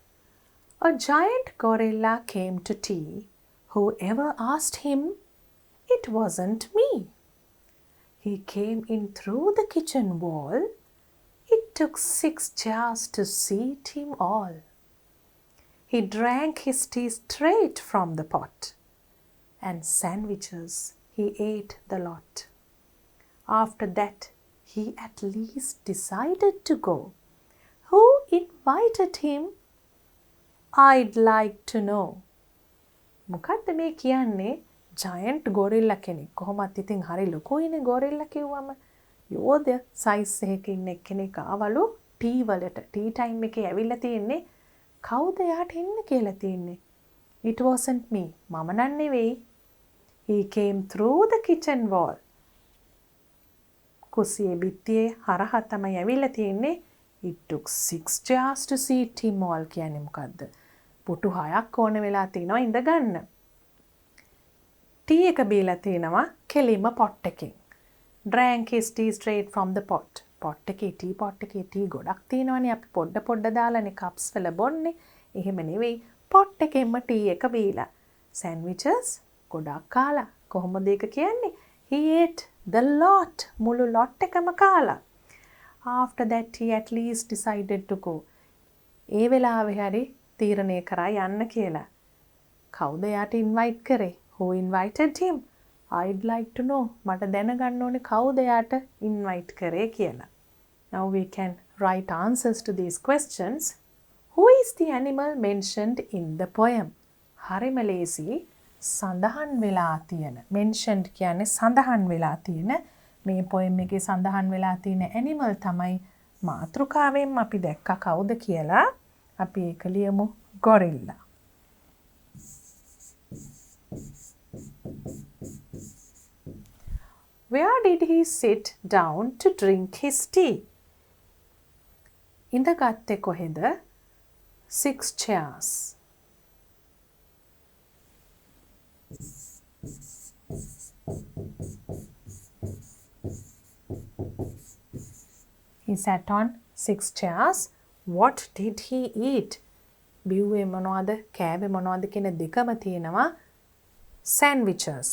A giant gorilla came to tea. Whoever asked him, it wasn't me. He came in through the kitchen wall. It took 6 chairs to seat him all. He drank his tea straight from the pot, and sandwiches he ate the lot. After that, he at least decided to go. Who invited him? I'd like to know. මොකද්ද මේ කියන්නේ? giant gorilla කෙනෙක්. කොහොමත් ඉතින් හරි ලොකුයිනේ gorilla කිව්වම. යෝධ size එකක ඉන්න කෙනෙක් ආවලු tea වලට. tea time එකේ ඇවිල්ලා තියෙන්නේ. කවුද යාට එන්න කියලා තියෙන්නේ? It wasn't me. මම නන් නෙවෙයි. He came through the kitchen wall. කුසියේ බිත්තියේ හරහා තමයි ඇවිල්ලා තියෙන්නේ. It took 6 chairs to seat him all කියන්නේ මොකද්ද? පුටු 6ක් ඕන වෙලා තිනවා ඉඳ ගන්න. ටී එක බීලා තිනවා කෙලින්ම පොට් එකෙන්. Drank his tea straight from the pot. පොට් එකේ ටී පොට් එකේ ටී ගොඩක් තියෙනවනේ අපි පොඩ දාලානේ කප්ස් වල බොන්නේ. එහෙම නෙවෙයි පොට් එකෙන්ම ටී එක බීලා. Sandwiches ගොඩක් කාලා. කොහොමද ඒක කියන්නේ? He ate the lot. මුළු lot එකම කාලා. After that he at least decided to go. ඒ වෙලාවේ හරි තීරණය කරා යන්න කියලා. කවුද යාට invite කරේ? Who invited him? I'd like to know. මට දැනගන්න ඕනේ කවුද යාට invite කරේ කියලා. Now we can write answers to these questions. Who is the animal mentioned in the poem? හරිම ලේසි. සඳහන් වෙලා තියෙන. mentioned කියන්නේ සඳහන් වෙලා තියෙන. මේ poem එකේ සඳහන් වෙලා තියෙන animal තමයි මාතෘකාවෙන් අපි දැක්කා කවුද කියලා. අපි ඒක ලියමු gorilla. Where did he sit down to drink his tea? ඉඳගත්තේ කොහෙද? 6 chairs. He sat on 6 chairs. What did he eat? බිව්වේ මොනවද? කෑවේ මොනවද කියන දෙකම තියෙනවා. Sandwiches.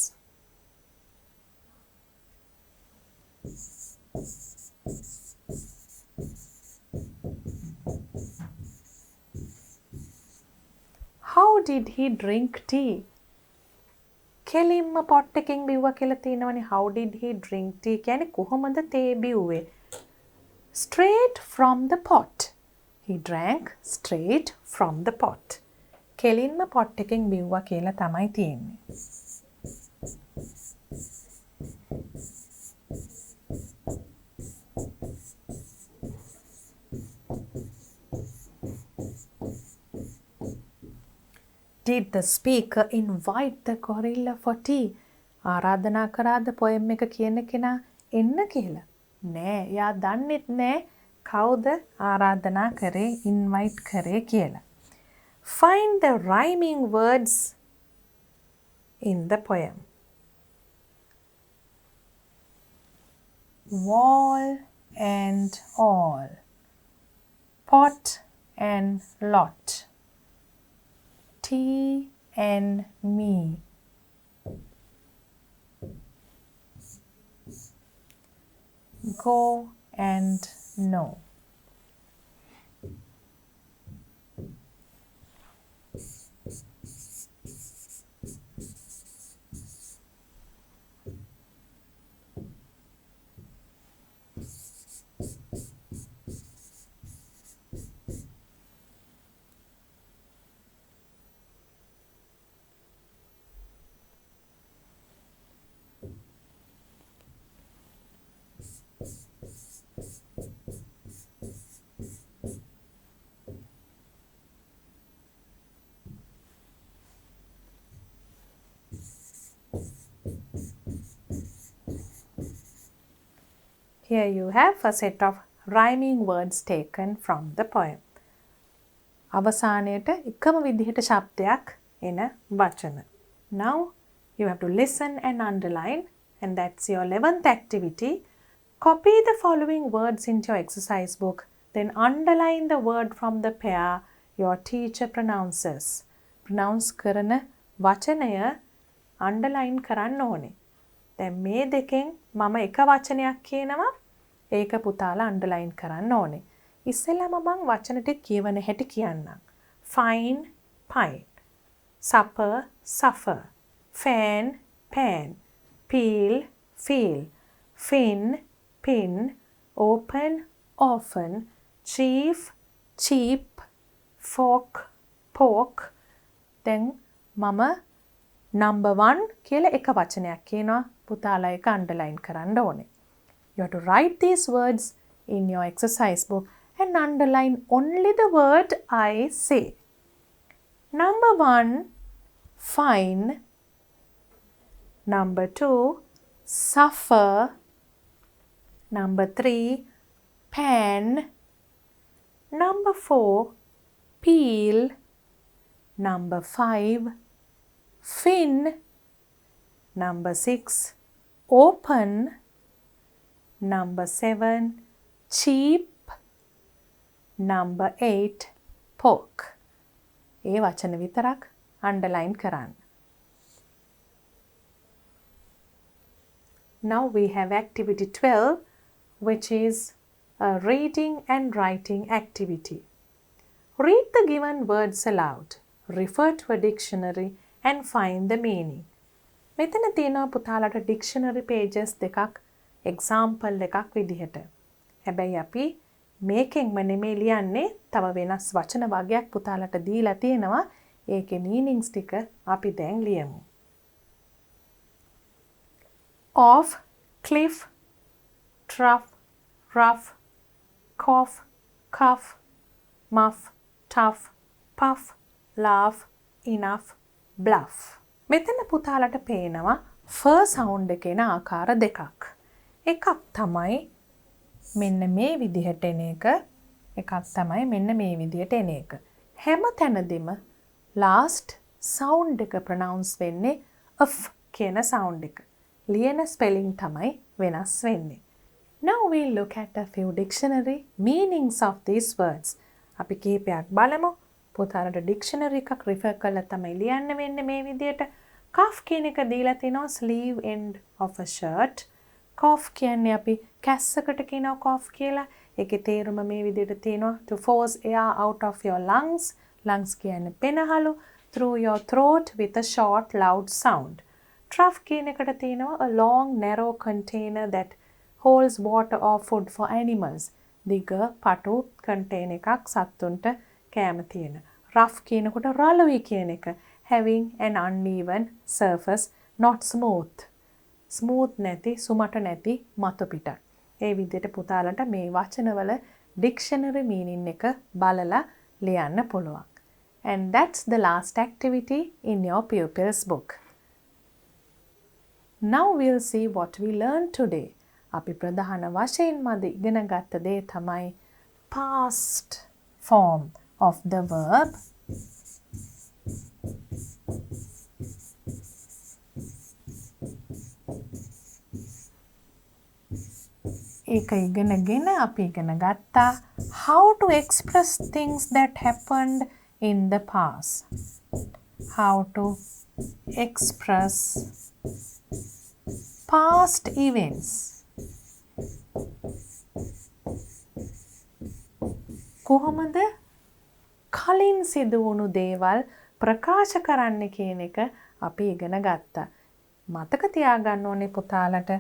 How did he drink tea? කෙලින්ම පොට් එකෙන් බිව්වා කියලා තියෙනවනේ. How did he drink tea කියන්නේ කොහොමද තේ බිව්වේ? Straight from the pot. He drank straight from the pot. කෙලින්ම පොට් එකෙන් බිව්වා කියලා තමයි තියෙන්නේ. Did the speaker invite the gorilla for tea? ආරාධනා කරාද poem එක කියන කෙනා එන්න කියලා. නෑ. එයා දන්නෙත් නෑ කවුද ආරාධනා කරේ invite කරේ කියලා. Find the rhyming words in the poem. Wall and all. Pot and lot. Tea and me. Go and no. Here you have a set of rhyming words taken from the poem. අවසානයට එකම විදිහට ශබ්දයක් එන වචන. Now you have to listen and underline, and that's your 11th activity. Copy the following words into your exercise book, then underline the word from the pair your teacher pronounces. Pronounce කරන වචනය underline කරන්න ඕනේ. දැන් මේ දෙකෙන් මම එක වචනයක් කියනවා, ඒක පුතාලා underline කරන්න ඕනේ. ඉස්සෙල්ලාම මම වචන ටික කියවන හැටි කියන්නම්. Fine, pine. Supper, suffer. Fan, pan. Peel, feel. Fin, pin. Open, often. Chief, cheap. Fork, pork. Then මම number 1 කියලා එක වචනයක් කියනවා. පුතාලා ඒක underline කරන්න ඕනේ. You have to write these words in your exercise book and underline only the word I say. Number 1, fine. Number 2, suffer. Number 3, pan. Number 4, peel. Number 5, fin. Number 6, open. Number 7, cheap. Number 8, pork. ඒ වචන විතරක් underline කරන්න. Now we have activity 12, which is a reading and writing activity. Read the given words aloud. Refer to a dictionary and find the meaning. මෙතන තියෙනවා පුතාලට dictionary pages දෙකක් example එකක් විදිහට. හැබැයි අපි මේකෙන්ම නෙමෙයි ලියන්නේ, තව වෙනස් වචන වර්ගයක් පුතාලට දීලා තියෙනවා. ඒකේ meanings ටික අපි දැන් ලියමු. Off, cliff, trough, rough, cough, cuff, muff, tough, puff, laugh, enough, bluff. මෙතන පුතාලට පේනවා ෆර් සවුන්ඩ් එකේ එන ආකාර දෙකක්. එකක් තමයි මෙන්න මේ විදිහට එන එක, එකක් තමයි මෙන්න මේ විදිහට එන එක. හැම තැනදීම last sound එක pronounce වෙන්නේ f කියන sound එක. ලියන spelling තමයි වෙනස් වෙන්නේ. Now we'll look at a few dictionary meanings of these words. අපි කීපයක් බලමු. පුතාලට dictionary එකක් refer කරලා තමයි ලියන්න වෙන්නේ මේ විදිහට. cuff කියන එක දීලා තිනවා sleeve end of a shirt. cough කියන්නේ අපි කැස්සකට කියනවා cough කියලා. ඒකේ තේරුම මේ විදිහට තියෙනවා to force air out of your lungs. lungs කියන්නේ පෙනහළු through your throat with a short loud sound. trough කියන එකට තියෙනවා a long narrow container that holds water or food for animals. දිග පටු container එකක් සත්තුන්ට කෑම තියෙන. rough කියනකොට රළුයි කියන එක. having an uneven surface, not smooth. smooth නැති, සුමට නැති මතු පිටක්. ඒ විදිහට පුතාලට මේ වචනවල dictionary meaning එක බලලා ලියන්න පුළුවන්. And that's the last activity in your pupils book. Now we'll see what we learned today. අපි ප්‍රධාන වශයෙන්ම අද ඉගෙන ගත්ත දේ තමයි past form of the verb. ඒක ඉගෙනගෙන අපි ඉගෙන ගත්තා how to express things that happened in the past. How to express past events. කොහොමද කලින් සිදු වුණු දේවල් ප්‍රකාශ කරන්න කියන එක අපි ඉගෙන ගත්තා. මතක තියාගන්න ඕනේ පුතාලට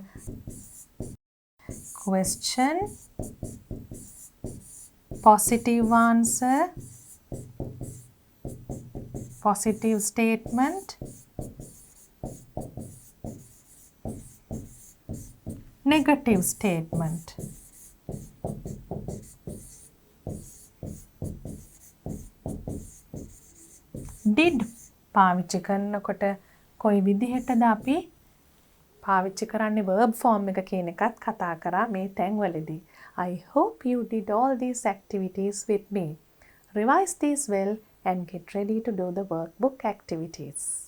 question, positive answer, positive statement, negative statement. did පාවිච්චි කරනකොට කොයි විදිහටද අපි පාවිච්චි කරන්නේ verb form එක කියන එකත් කතා කරා මේ තැන්වලදී. I hope you did all these activities with me. Revise these well and get ready to do the workbook activities.